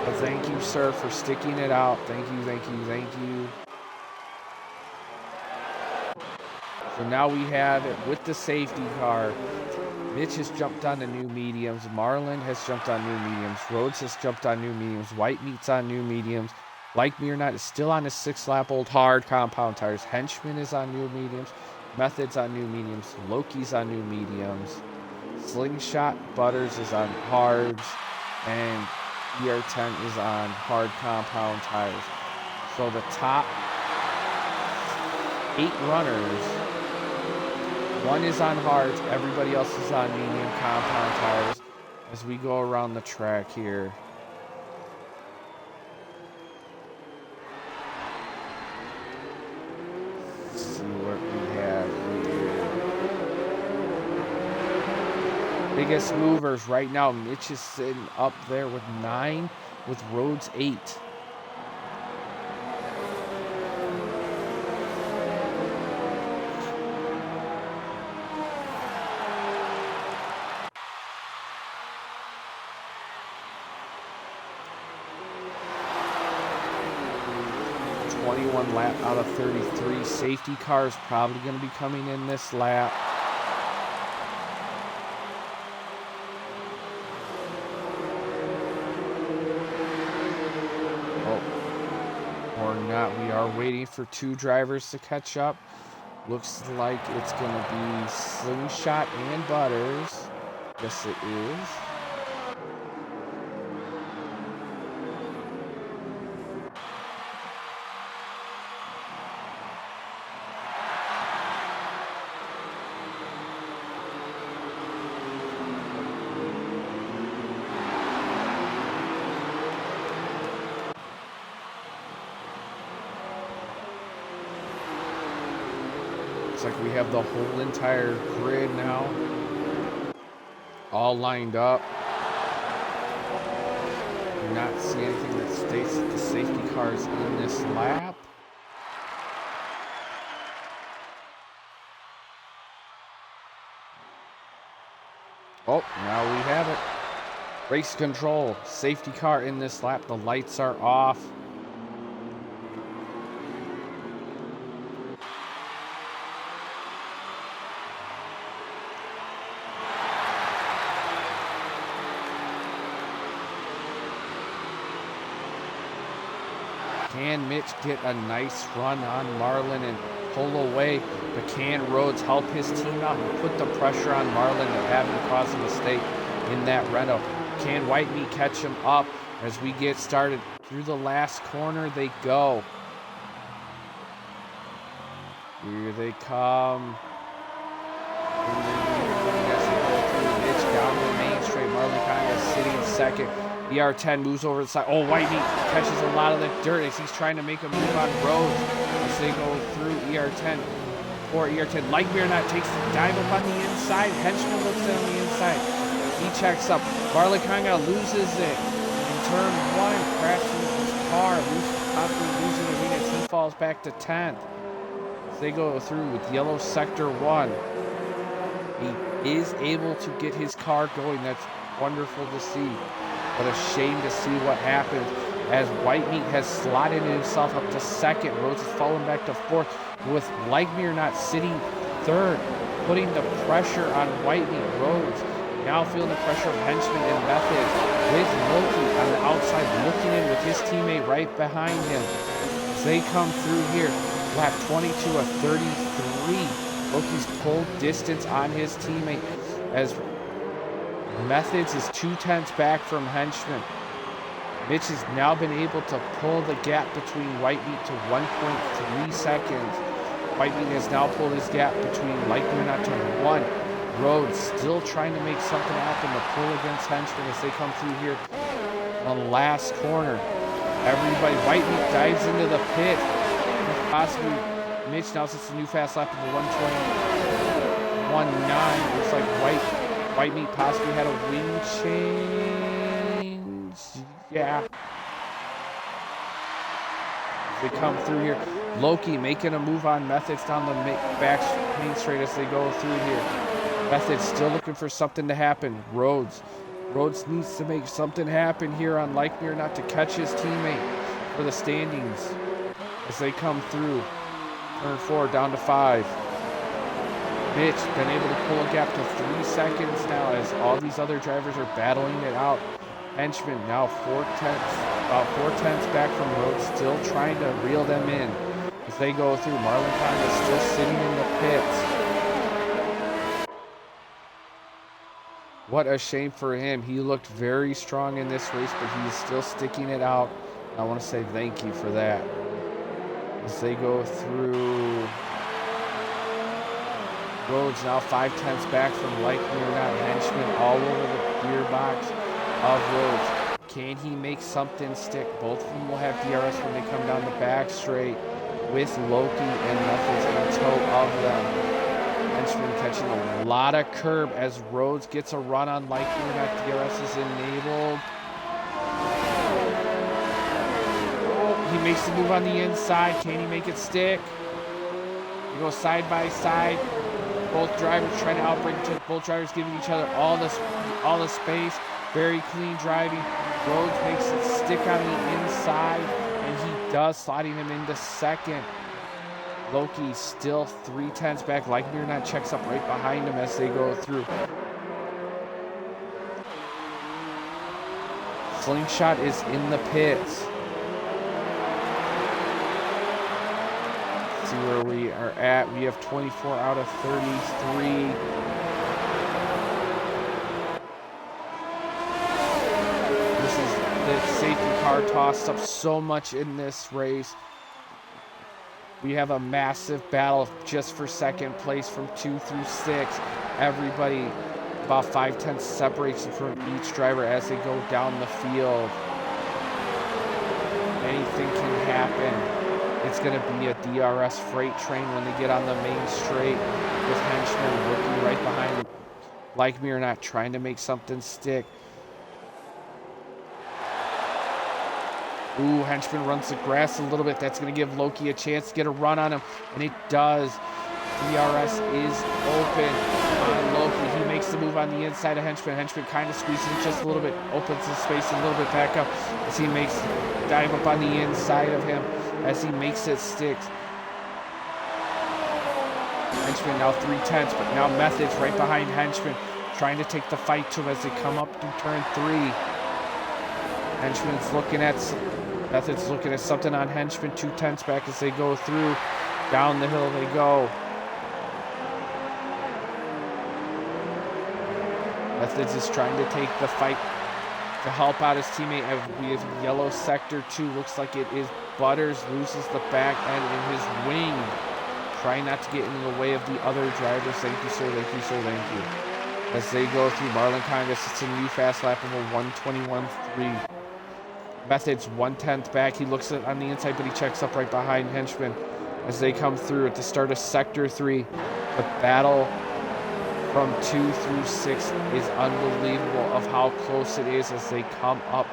But thank you, sir, for sticking it out. Thank you, thank you, thank you. So now we have it with the safety car. Mitch has jumped on the new mediums. Marlon has jumped on new mediums. Rhodes has jumped on new mediums. White Meat's on new mediums. Like Me or Not is still on his 6-lap-old hard compound tires. Henchman is on new mediums. Methods on new mediums. Loki's on new mediums. Slingshot Butters is on hards. And BR10 is on hard compound tires. So the top 8 runners, 1 is on hards, everybody else is on medium compound tires as we go around the track here. Let's see what we have here. Biggest movers right now, Mitch is sitting up there with 9, with Rhodes 8. Lap out of 33. Safety car is probably going to be coming in this lap. Oh, or not. We are waiting for 2 drivers to catch up. Looks like it's going to be Slingshot and Butters. Yes, it is. Looks like we have the whole entire grid now all lined up. Do not see anything that states that the safety car is in this lap. Oh, now we have it. Race control, safety car in this lap. The lights are off. Can Mitch get a nice run on Marlon and pull away? But can Rhodes help his team out and put the pressure on Marlon to have him cause a mistake in that Renault? Can White Meat catch him up as we get started? Through the last corner they go. Here they come. Mitch down the main straight. Marlon Conga is sitting in second. BR10 moves over the side. Oh, White Meat catches a lot of the dirt as he's trying to make a move on Rhodes as they go through ER10. Or ER10, Like Me or Not, takes the dive up on the inside. Henchman looks in on the inside. He checks up. Marlon Conga loses it in turn 1, crashes his car, possibly losing the lead as he falls back to 10th. As they go through with yellow sector 1. He is able to get his car going. That's wonderful to see. But a shame to see what happens as White Meat has slotted himself up to 2nd. Rhodes has fallen back to 4th, with Lightmere not sitting 3rd, putting the pressure on White Meat. Rhodes now feeling the pressure of Henchman and Methods, with Loki on the outside looking in with his teammate right behind him. As they come through here, lap 22 of 33. Loki's pulled distance on his teammate as Methods is 2/10 back from Henchman. Mitch has now been able to pull the gap between White Meat to 1.3 seconds. White Meat has now pulled his gap between Lightmere to 1. Rhodes still trying to make something happen to pull against Henchman as they come through here on the last corner. Everybody, White Meat dives into the pit. Possibly Mitch now sets a new fast lap in the 1:20.19. Looks like White Meat possibly had a wing change. Yeah. They come through here. Loki making a move on Methods down the main straight as they go through here. Methods still looking for something to happen. Rhodes needs to make something happen here on Lightmere not to catch his teammate for the standings as they come through. Turn 4 down to 5. Mitch been able to pull a gap to 3 seconds now as all these other drivers are battling it out. Henchman now about 4/10 back from Rhodes, still trying to reel them in as they go through. Marlon Khan is still sitting in the pits. What a shame for him. He looked very strong in this race, but he's still sticking it out. I want to say thank you for that. As they go through, Rhodes now 5/10 back from Lightmere, not Henchman, all over the gearbox of Rhodes. Can he make something stick? Both of them will have DRS when they come down the back straight, with Loki and Methods on toe of them. Henchman catching a lot of curb as Rhodes gets a run on Lightmere, not DRS is enabled. He makes the move on the inside. Can he make it stick? They go side by side. Both drivers trying to outbrake each other. Both drivers giving each other all the space. Very clean driving. Rhodes makes it stick on the inside, and he does, sliding him into 2nd. Loki still 3/10 back. Lightmere not checks up right behind him as they go through. Slingshot is in the pits. See where we are at. We have 24 out of 33. This is the safety car tossed up so much in this race. We have a massive battle just for 2nd place from 2 through 6. Everybody about 5/10 separates from each driver as they go down the field. Anything can happen. It's going to be a DRS freight train when they get on the main straight, with Henchman looking right behind Lightmere not trying to make something stick. Ooh, Henchman runs the grass a little bit. That's going to give Loki a chance to get a run on him, and it does. DRS is open on Loki. He makes the move on the inside of Henchman. Henchman kind of squeezes it just a little bit, opens the space a little bit back up as he makes dive up on the inside of him as he makes it stick. Henchman now 3/10, but now Methods right behind Henchman, trying to take the fight to him as they come up through turn 3. Henchman's looking at Methods looking at something on Henchman, 2/10 back as they go through. Down the hill they go. Methods is trying to take the fight to help out his teammate. We have yellow sector 2. Looks like it is Butters, loses the back end in his wing. Trying not to get in the way of the other drivers. Thank you, sir. Thank you, sir. Thank you. As they go through, Marlon Congress, it's a new fast lap of a 1:21.3. Methods 1/10 back. He looks at on the inside, but he checks up right behind Henchman as they come through at the start of sector 3. The battle from 2 through 6 is unbelievable of how close it is as they come up.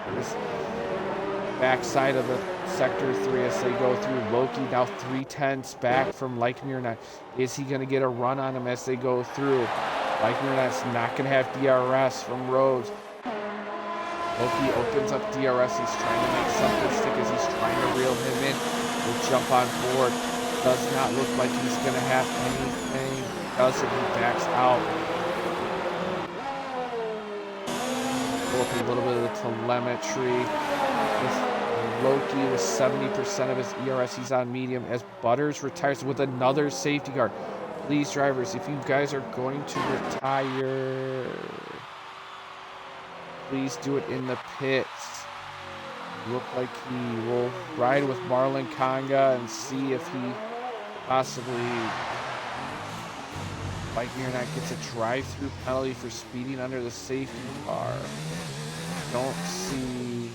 backside of the sector 3 as they go through. Loki now 3/10 back from Like Me or Not. Is he going to get a run on him as they go through? Like Me or Not's not going to have DRS from Rhodes. Loki opens up DRS. He's trying to make something stick as he's trying to reel him in. He'll jump on board. Does not look like he's going to have anything. Doesn't. He backs out. Pull up a little bit of the telemetry. With Loki with 70% of his ERS, he's on medium as Butters retires with another safety car. Please, drivers, if you guys are going to retire, please do it in the pits. Look like he will ride with Marlon Conga and see if he possibly, Like Me or Not, gets a drive-through penalty for speeding under the safety car. Don't see.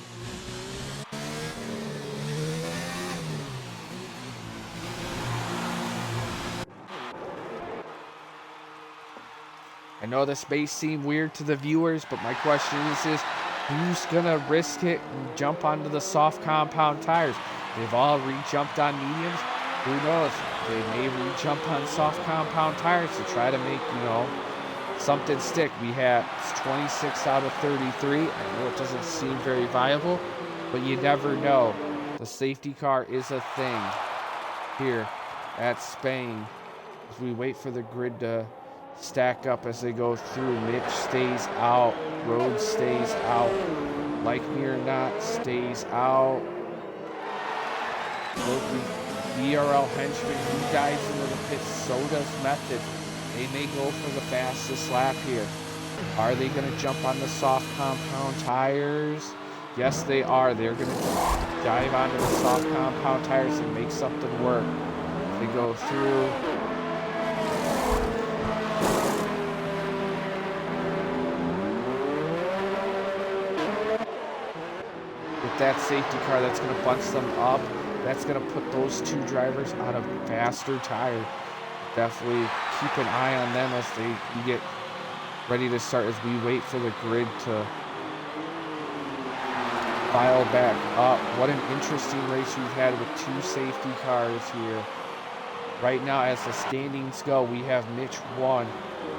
I know this may seem weird to the viewers, but my question is who's gonna risk it and jump onto the soft compound tires? They've all re-jumped on mediums. Who knows? They may re-jump on soft compound tires to try to make, something stick. We have 26 out of 33. I know it doesn't seem very viable, but you never know. The safety car is a thing here at Spain. As we wait for the grid to stack up as they go through. Mitch stays out. Rhodes stays out. Like Me or Not stays out. Loki, BRL Henchman, he dives into the pit. So does Method. They may go for the fastest lap here. Are they going to jump on the soft compound tires? Yes, they are. They're going to dive onto the soft compound tires and make something work. They go through. That safety car that's going to bunch them up, that's going to put those two drivers on a faster tire. Definitely keep an eye on them as they get ready to start, as we wait for the grid to file back up. What an interesting race we've had with two safety cars here. Right now, as the standings go, we have Mitch 1,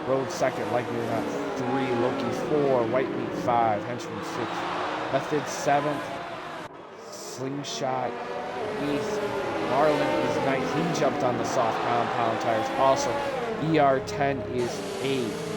Rhodes 2nd, Like Me or Not 3, Loki 4, White Meat 5, Henchman 6, Method 7th, Slingshot 8th, Marlon is 9th. He jumped on the soft compound tires. Also, ER10 is 8th.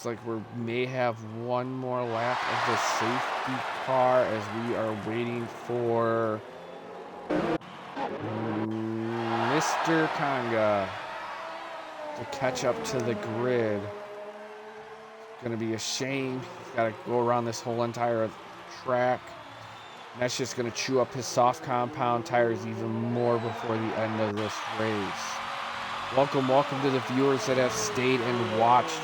Like we may have one more lap of the safety car as we are waiting for Mr. Conga to catch up to the grid. It's gonna be a shame. He's got to go around this whole entire track. And that's just gonna chew up his soft compound tires even more before the end of this race. Welcome to the viewers that have stayed and watched.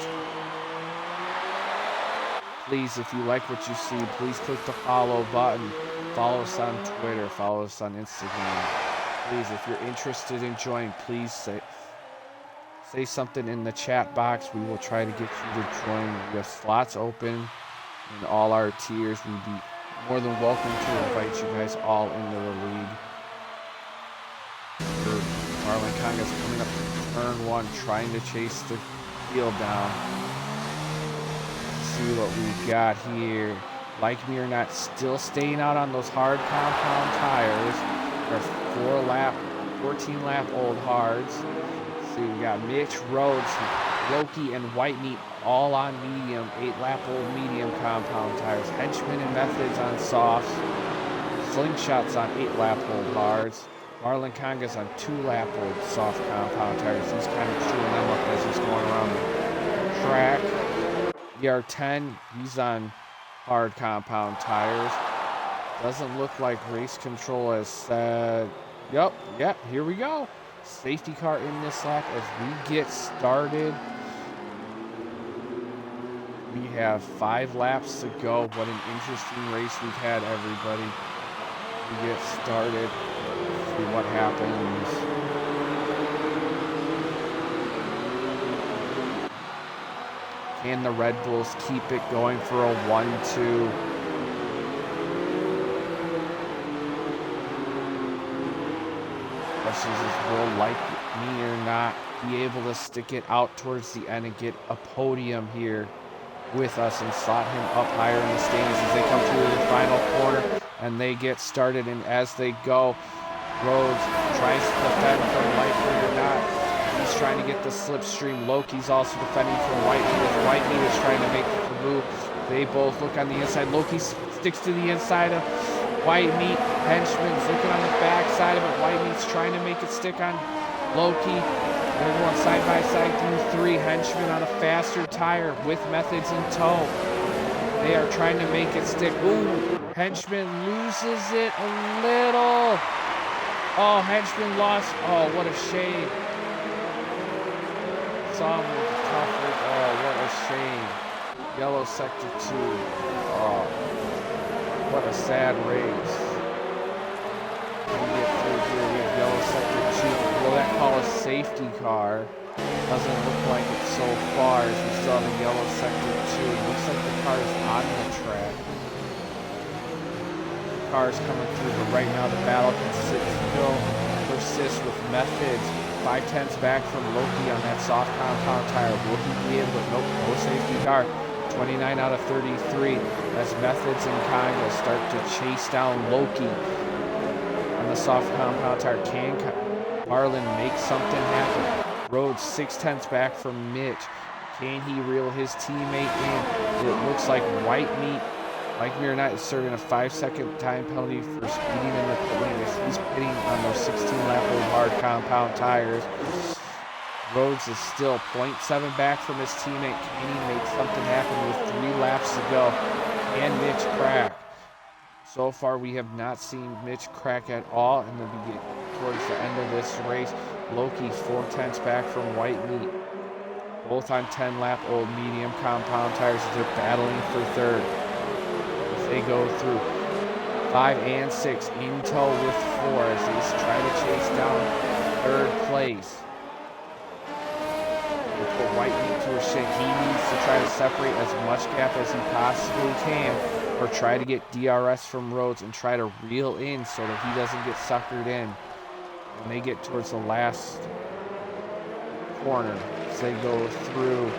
Please, if you like what you see, please click the follow button. Follow us on Twitter. Follow us on Instagram. Please, if you're interested in joining, please say something in the chat box. We will try to get you to join. We have slots open in all our tiers. We'd be more than welcome to invite you guys all into the league. Marlon Conga's coming up to turn 1, trying to chase the field down. See what we've got here. Like Me or Not, still staying out on those hard compound tires. Our 14 lap old hards. See, we got Mitch, Rhodes, Loki, and White Meat all on medium, 8 lap old medium compound tires. Henchman and Methods on softs. Slingshots on 8 lap old hards. Marlon Conga's on 2 lap old soft compound tires. He's kind of chewing them up as he's going around the track. ER10, he's on hard compound tires. Doesn't look like race control has said, yep, here we go. Safety car in this lap as we get started. We have 5 laps to go. What an interesting race we've had, everybody. We get started. See what happens. Can the Red Bulls keep it going for a 1-2? Questions is, will Like Me or Not be able to stick it out towards the end and get a podium here with us and slot him up higher in the standings as they come through the final corner and they get started. And as they go, Rhodes tries to defend from Like Me or Not. He's trying to get the slipstream. Loki's also defending from White Meat as White Meat is trying to make the move. They both look on the inside. Loki sticks to the inside of White Meat. Henchman's looking on the back side of it. White Meat's trying to make it stick on Loki. They're going side by side through 3. Henchman on a faster tire with Methods in tow. They are trying to make it stick. Ooh, Henchman loses it a little. Oh, Henchman lost. Oh, what a shame. Saw him with the coverage. Oh, what a shame. Yellow sector 2. Oh, what a sad race. We get through here. We have yellow sector 2. Will that call a safety car? Doesn't look like it so far as we still have a yellow sector 2. Looks like the car is on the track. The car is coming through, but right now the battle can still persist with Methods. 5/10 back from Loki on that soft compound tire. Will he be able to? Nope, no safety car. 29 out of 33 as Methods and Kanga start to chase down Loki on the soft compound tire. Can Marlin make something happen? Rhodes 6/10 back from Mitch. Can he reel his teammate in? It looks like White Meat, Like Me or Not, is serving a 5-second time penalty for speeding in the pit lane as he's pitting on those 16-lap old hard compound tires. Rhodes is still 0.7 back from his teammate. Can he make something happen with 3 laps to go? Can Mitch crack? So far, we have not seen Mitch crack at all in the beginning, towards the end of this race. Loki's 4/10 back from White Meat. Both on 10-lap old medium compound tires as they're battling for third. As they go through 5 and 6 in tow with 4 as they try to chase down third place. Put White Meat to a shake. He needs to try to separate as much gap as he possibly can, or try to get DRS from Rhodes and try to reel in so that he doesn't get suckered in when they get towards the last corner. As they go through,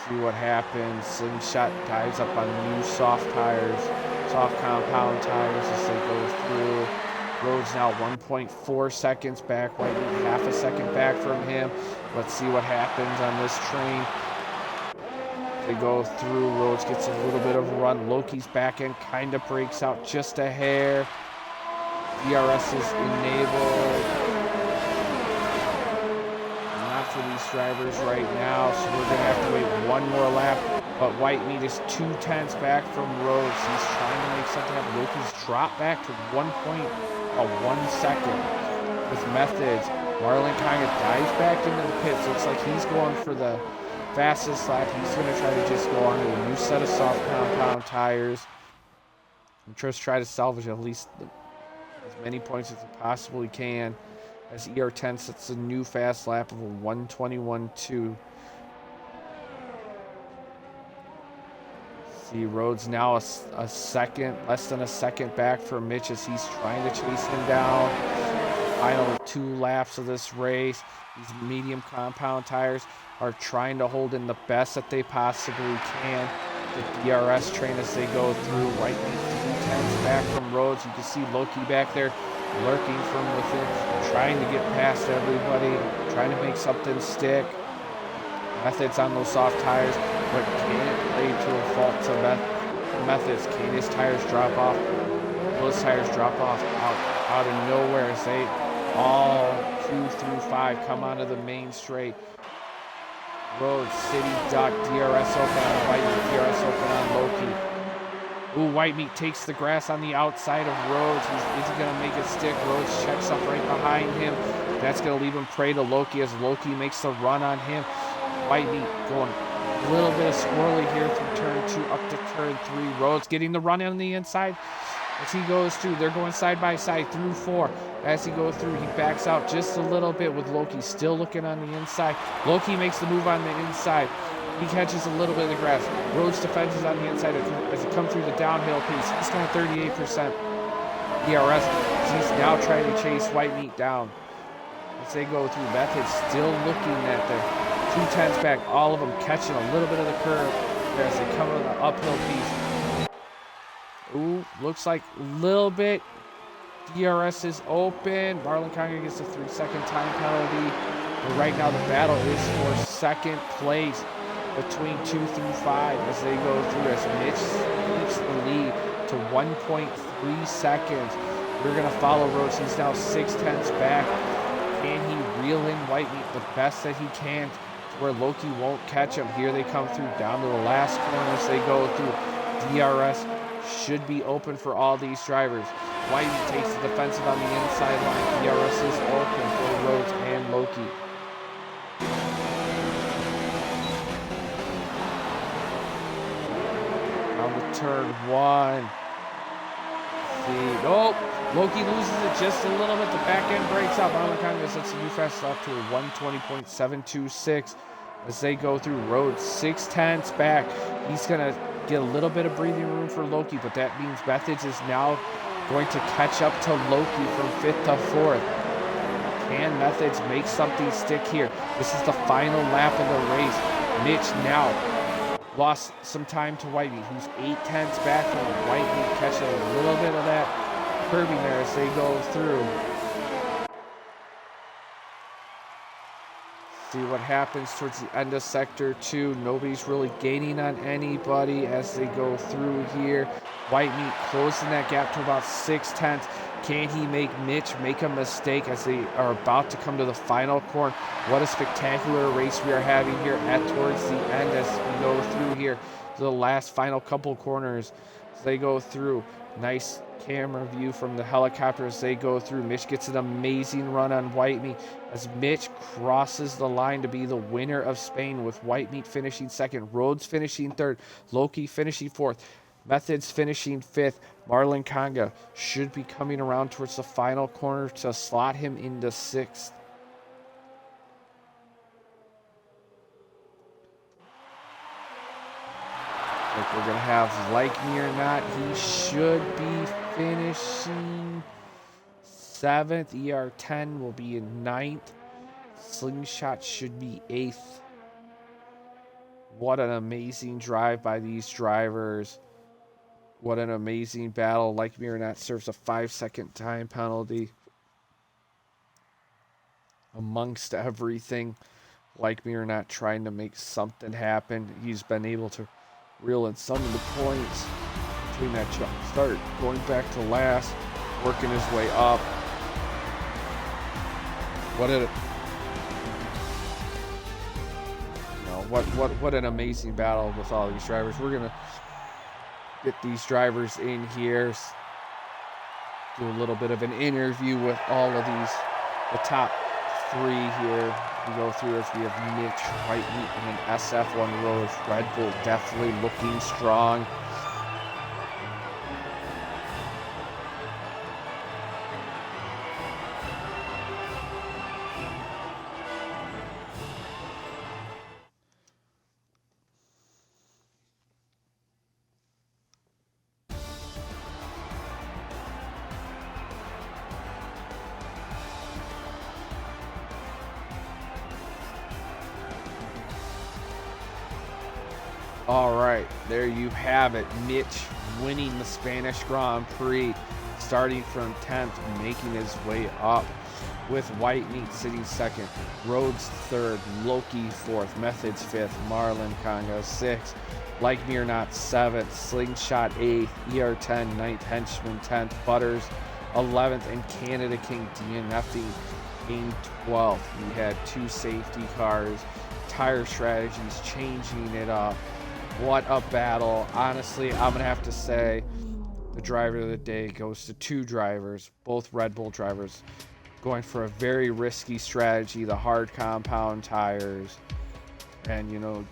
see what happens. Slingshot dives up on new soft tires, soft compound tires as they go through. Rhodes now 1.4 seconds back, White Meat half a second back from him. Let's see what happens on this train. They go through, Rhodes gets a little bit of a run. Loki's back end kind of breaks out just a hair. DRS is enabled. Not for these drivers right now, so we're going to have to wait one more lap. But White Meat is 2/10 back from Rhodes. He's trying to make something happen. Loki's dropped back to 1 second with Methods. Marlon kind of dives back into the pits. Looks like he's going for the fastest lap. He's going to try to just go on to a new set of soft compound tires and just try to salvage at least as many points as he possibly can as ER10 sets a new fast lap of a 1:21.2. See, Rhodes now a second, less than a second back from Mitch as he's trying to chase him down. Final 2 laps of this race. These medium compound tires are trying to hold in the best that they possibly can. The DRS train as they go through. White Meat 2/10 back from Rhodes. You can see Loki back there lurking from within, trying to get past everybody, trying to make something stick. Methods on those soft tires, but can't play to a fault to Methods. Can his tires drop off? Will his tires drop off out of nowhere as they all 2 through 5 come onto the main straight. Rhodes, City, Duck, DRS open on White Meat, DRS open on Loki. Ooh, White Meat takes the grass on the outside of Rhodes. Is he going to make it stick? Rhodes checks up right behind him. That's going to leave him prey to Loki as Loki makes the run on him. White Meat going a little bit of squirrely here through turn 2 up to turn 3. Rhodes getting the run on the inside as he goes through. They're going side by side through 4. As he goes through, he backs out just a little bit with Loki still looking on the inside. Loki makes the move on the inside. He catches a little bit of the grass. Rhodes defenses on the inside as he comes through the downhill piece. He's got 38% DRS. He's now trying to chase White Meat down. As they go through, Method still looking at the 2 tenths back. All of them catching a little bit of the curve as they come on the uphill piece. Ooh, looks like a little bit. DRS is open. Marlon Conger gets a 3-second time penalty. But right now the battle is for second place between 2 through 5 as they go through, as Mitch keeps the lead to 1.3 seconds. We're going to follow Rhodes. He's now 6 tenths back. Can he reel in White Meat the best that he can to where Loki won't catch him? Here they come through down to the last corner as they go through. DRS should be open for all these drivers. White Meat takes the defensive on the inside line. DRS is open for Rhodes and Loki. Turn 1. See, oh, Loki loses it just a little bit. The back end breaks out. Marlon Conger sets the new fast stop to 120.726 as they go through. Rhodes 6 tenths back. He's going to get a little bit of breathing room for Loki, but that means Methods is now going to catch up to Loki from 5th to 4th. Can Methods make something stick here? This is the final lap of the race. Mitch now lost some time to White Meat, who's 8 tenths back from White Meat, catching a little bit of that curbing there as they go through. See what happens towards the end of Sector 2. Nobody's really gaining on anybody as they go through here. White Meat closing that gap to about 6 tenths. Can he make Mitch make a mistake as they are about to come to the final corner? What a spectacular race we are having here towards the end as we go through here to the last final couple corners as they go through. Nice camera view from the helicopter as they go through. Mitch gets an amazing run on White Meat as Mitch crosses the line to be the winner of Spain, with White Meat finishing 2nd, Rhodes finishing 3rd, Loki finishing 4th. Methods finishing 5th. Marlon Conger should be coming around towards the final corner to slot him into 6th. Like we're going to have Like Me or Not. He should be finishing 7th. ER10 will be in 9th. Slingshot should be 8th. What an amazing drive by these drivers. What an amazing battle. Like Me or Not serves a 5-second time penalty. Amongst everything, Like Me or Not trying to make something happen. He's been able to reel in some of the points between that start, going back to last, working his way up. What an amazing battle with all these drivers. We're gonna get these drivers in here, do a little bit of an interview with all of these, the top 3 here. We go through as we have Mitch, White Meat, and then SF1 Rhodes. Red Bull definitely looking strong. All right, there you have it. Mitch winning the Spanish Grand Prix, starting from 10th, making his way up, with White Meat sitting 2nd, Rhodes 3rd, Loki 4th, Methods 5th, Marlon Conger 6th, Like Me or Not 7th, Slingshot 8th, ER10 9th, Henchman 10th, Butters 11th, and Canada King DNFing in 12th. We had 2 safety cars tire strategies, changing it up. What a battle. Honestly, I'm going to have to say the driver of the day goes to two drivers, both Red Bull drivers, going for a very risky strategy, the hard compound tires. And, you know,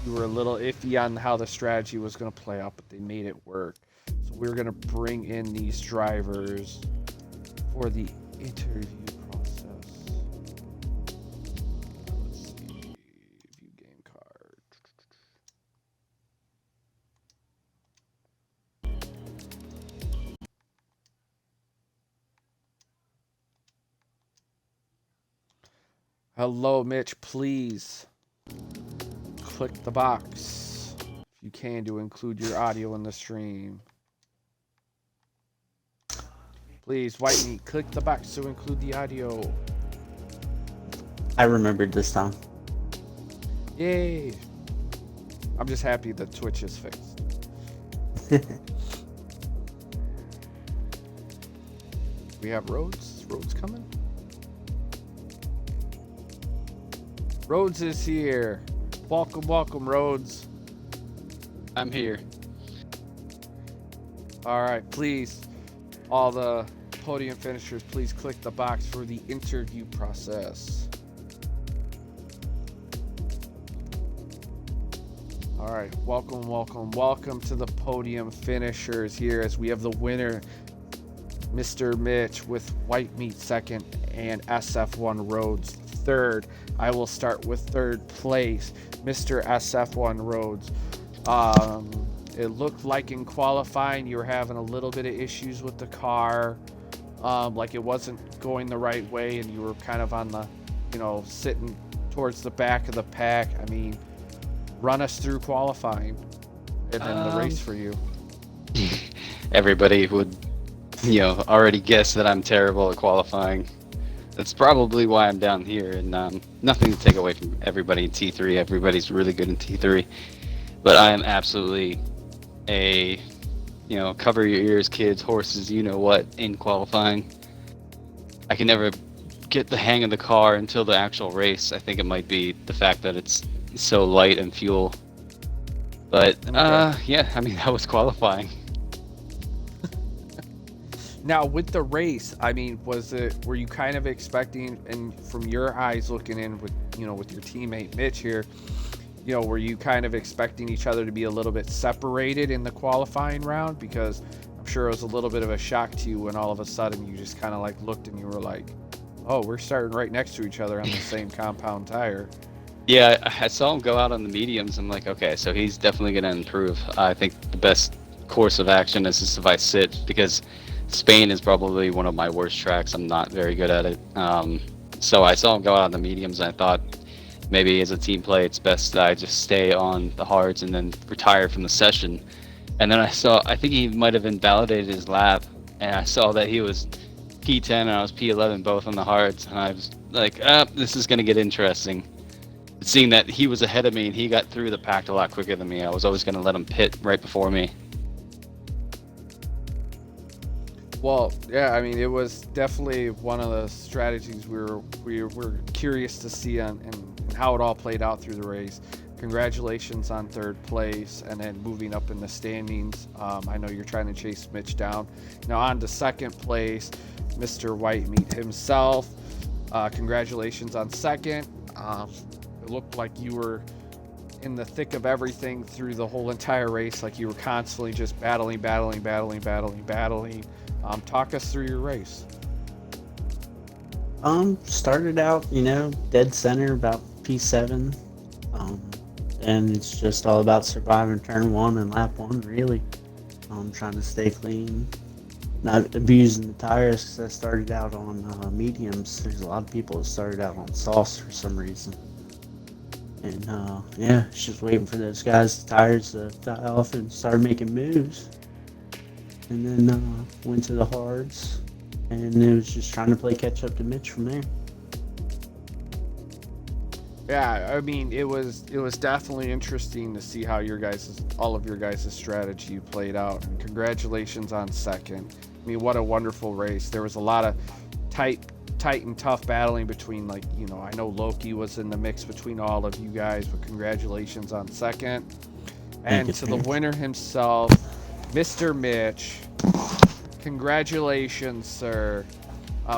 you were a little iffy on how the strategy was going to play out, but they made it work. So we're going to bring in these drivers for the interview process. Let's see. View game card. Hello, Mitch. Please click the box if you can to include your audio in the stream. Please, White Meat, click the box to include the audio. I remembered this time. Yay! I'm just happy that Twitch is fixed. We have Rhodes. Is Rhodes coming? Rhodes is here. Welcome, welcome, Rhodes. I'm here. All right, please, all the podium finishers, please click the box for the interview process. All right, welcome, welcome, welcome to the podium finishers here as we have the winner, Mr. Mitch, with White Meat second and SF1 Rhodes third. I will start with third place, Mr. SF1 Rhodes. It looked like in qualifying you were having a little bit of issues with the car, like it wasn't going the right way, and you were kind of on the, you know, sitting towards the back of the pack. I mean, run us through qualifying and then the race for you. Everybody would, you know, already guess that I'm terrible at qualifying. That's probably why I'm down here, and nothing to take away from everybody in T3. Everybody's really good in T3, but I am absolutely a, you know, cover your ears, kids, horses, you know what, in qualifying. I can never get the hang of the car until the actual race. I think it might be the fact that it's so light in fuel. But yeah, I mean, that was qualifying. Now with the race, I mean, were you kind of expecting, and from your eyes looking in with, you know, with your teammate Mitch here, you know, were you kind of expecting each other to be a little bit separated in the qualifying round? Because I'm sure it was a little bit of a shock to you when all of a sudden you just kind of like looked and you were like, oh, we're starting right next to each other on the same compound tire. Yeah, I saw him go out on the mediums. I'm like, okay, so he's definitely going to improve. I think the best course of action is just if I sit, because Spain is probably one of my worst tracks. I'm not very good at it. So I saw him go out on the mediums, and I thought maybe as a team play, it's best that I just stay on the hards and then retire from the session. And then I think he might have invalidated his lap, and I saw that he was P10 and I was P11 both on the hards, and I was like, this is going to get interesting. But seeing that he was ahead of me and he got through the pack a lot quicker than me, I was always going to let him pit right before me. Well, yeah, I mean, it was definitely one of the strategies we were curious to see on and how it all played out through the race. Congratulations on third place and then moving up in the standings. I know you're trying to chase Mitch down. Now on to second place, Mr. White Meat himself. Congratulations on second. It looked like you were in the thick of everything through the whole entire race, like you were constantly just battling. Talk us through your race. Started out, you know, dead center, about P7. And it's just all about surviving turn one and lap one, really. Trying to stay clean, not abusing the tires, because I started out on mediums. There's a lot of people that started out on softs for some reason. And yeah, it's just waiting for those guys' tires to die off and start making moves. And then went to the hards, and it was just trying to play catch up to Mitch from there. Yeah, I mean, it was definitely interesting to see how all of your guys' strategy played out. And congratulations on second. I mean, what a wonderful race. There was a lot of tight tight and tough battling between, like, you know, I know Loki was in the mix between all of you guys, but congratulations on second. Thank And you, to the thanks. winner himself, Mr. Mitch, congratulations, sir.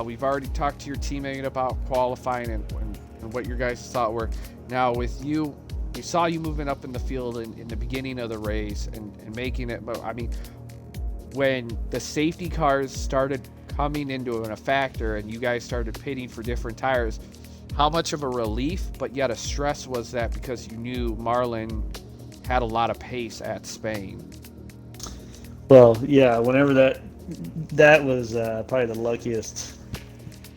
We've already talked to your teammate about qualifying and what your guys' thought were. Now, with you, we saw you moving up in the field in the beginning of the race and making it. But I mean, when the safety cars started coming into a factor and you guys started pitting for different tires, how much of a relief, but yet a stress was that, because you knew Marlon had a lot of pace at Spain? Well, yeah, whenever that was probably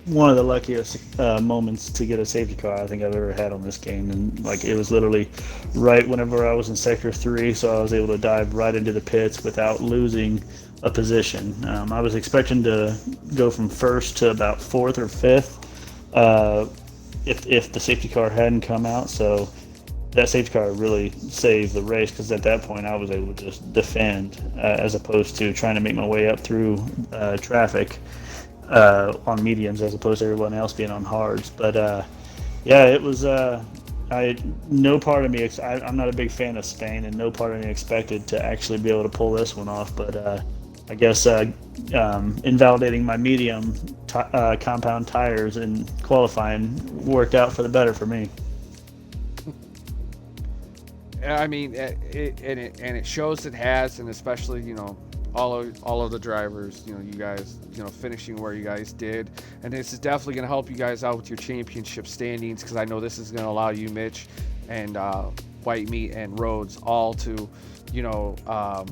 one of the luckiest moments to get a safety car I think I've ever had on this game, and like it was literally right whenever I was in sector 3, so I was able to dive right into the pits without losing a position. I was expecting to go from first to about fourth or fifth if the safety car hadn't come out, so that safety car really saved the race, because at that point I was able to just defend as opposed to trying to make my way up through traffic on mediums as opposed to everyone else being on hards. But yeah, it was. No part of me. I'm not a big fan of Spain, and no part of me expected to actually be able to pull this one off. But I guess invalidating my medium compound tires in qualifying worked out for the better for me. I mean, it shows it has, and especially, you know, all of the drivers, you know, you guys, you know, finishing where you guys did, and this is definitely going to help you guys out with your championship standings, because I know this is going to allow you, Mitch, and White Meat and Rhodes all to, you know,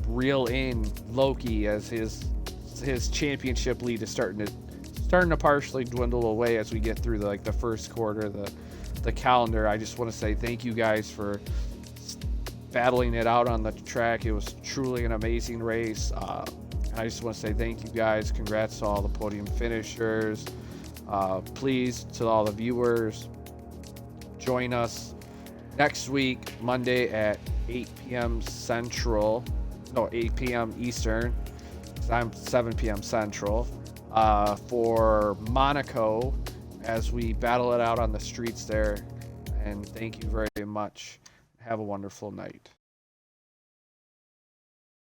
reel in Loki as his championship lead is starting to partially dwindle away as we get through the first quarter of the calendar. I just want to say thank you guys for battling it out on the track. It was truly an amazing race. I just want to say thank you guys. Congrats to all the podium finishers. Please, to all the viewers, join us next week, Monday at 8 p.m. Central. No, 8 p.m. Eastern. I'm 7 p.m. Central. For Monaco, as we battle it out on the streets there. And thank you very much. Have a wonderful night.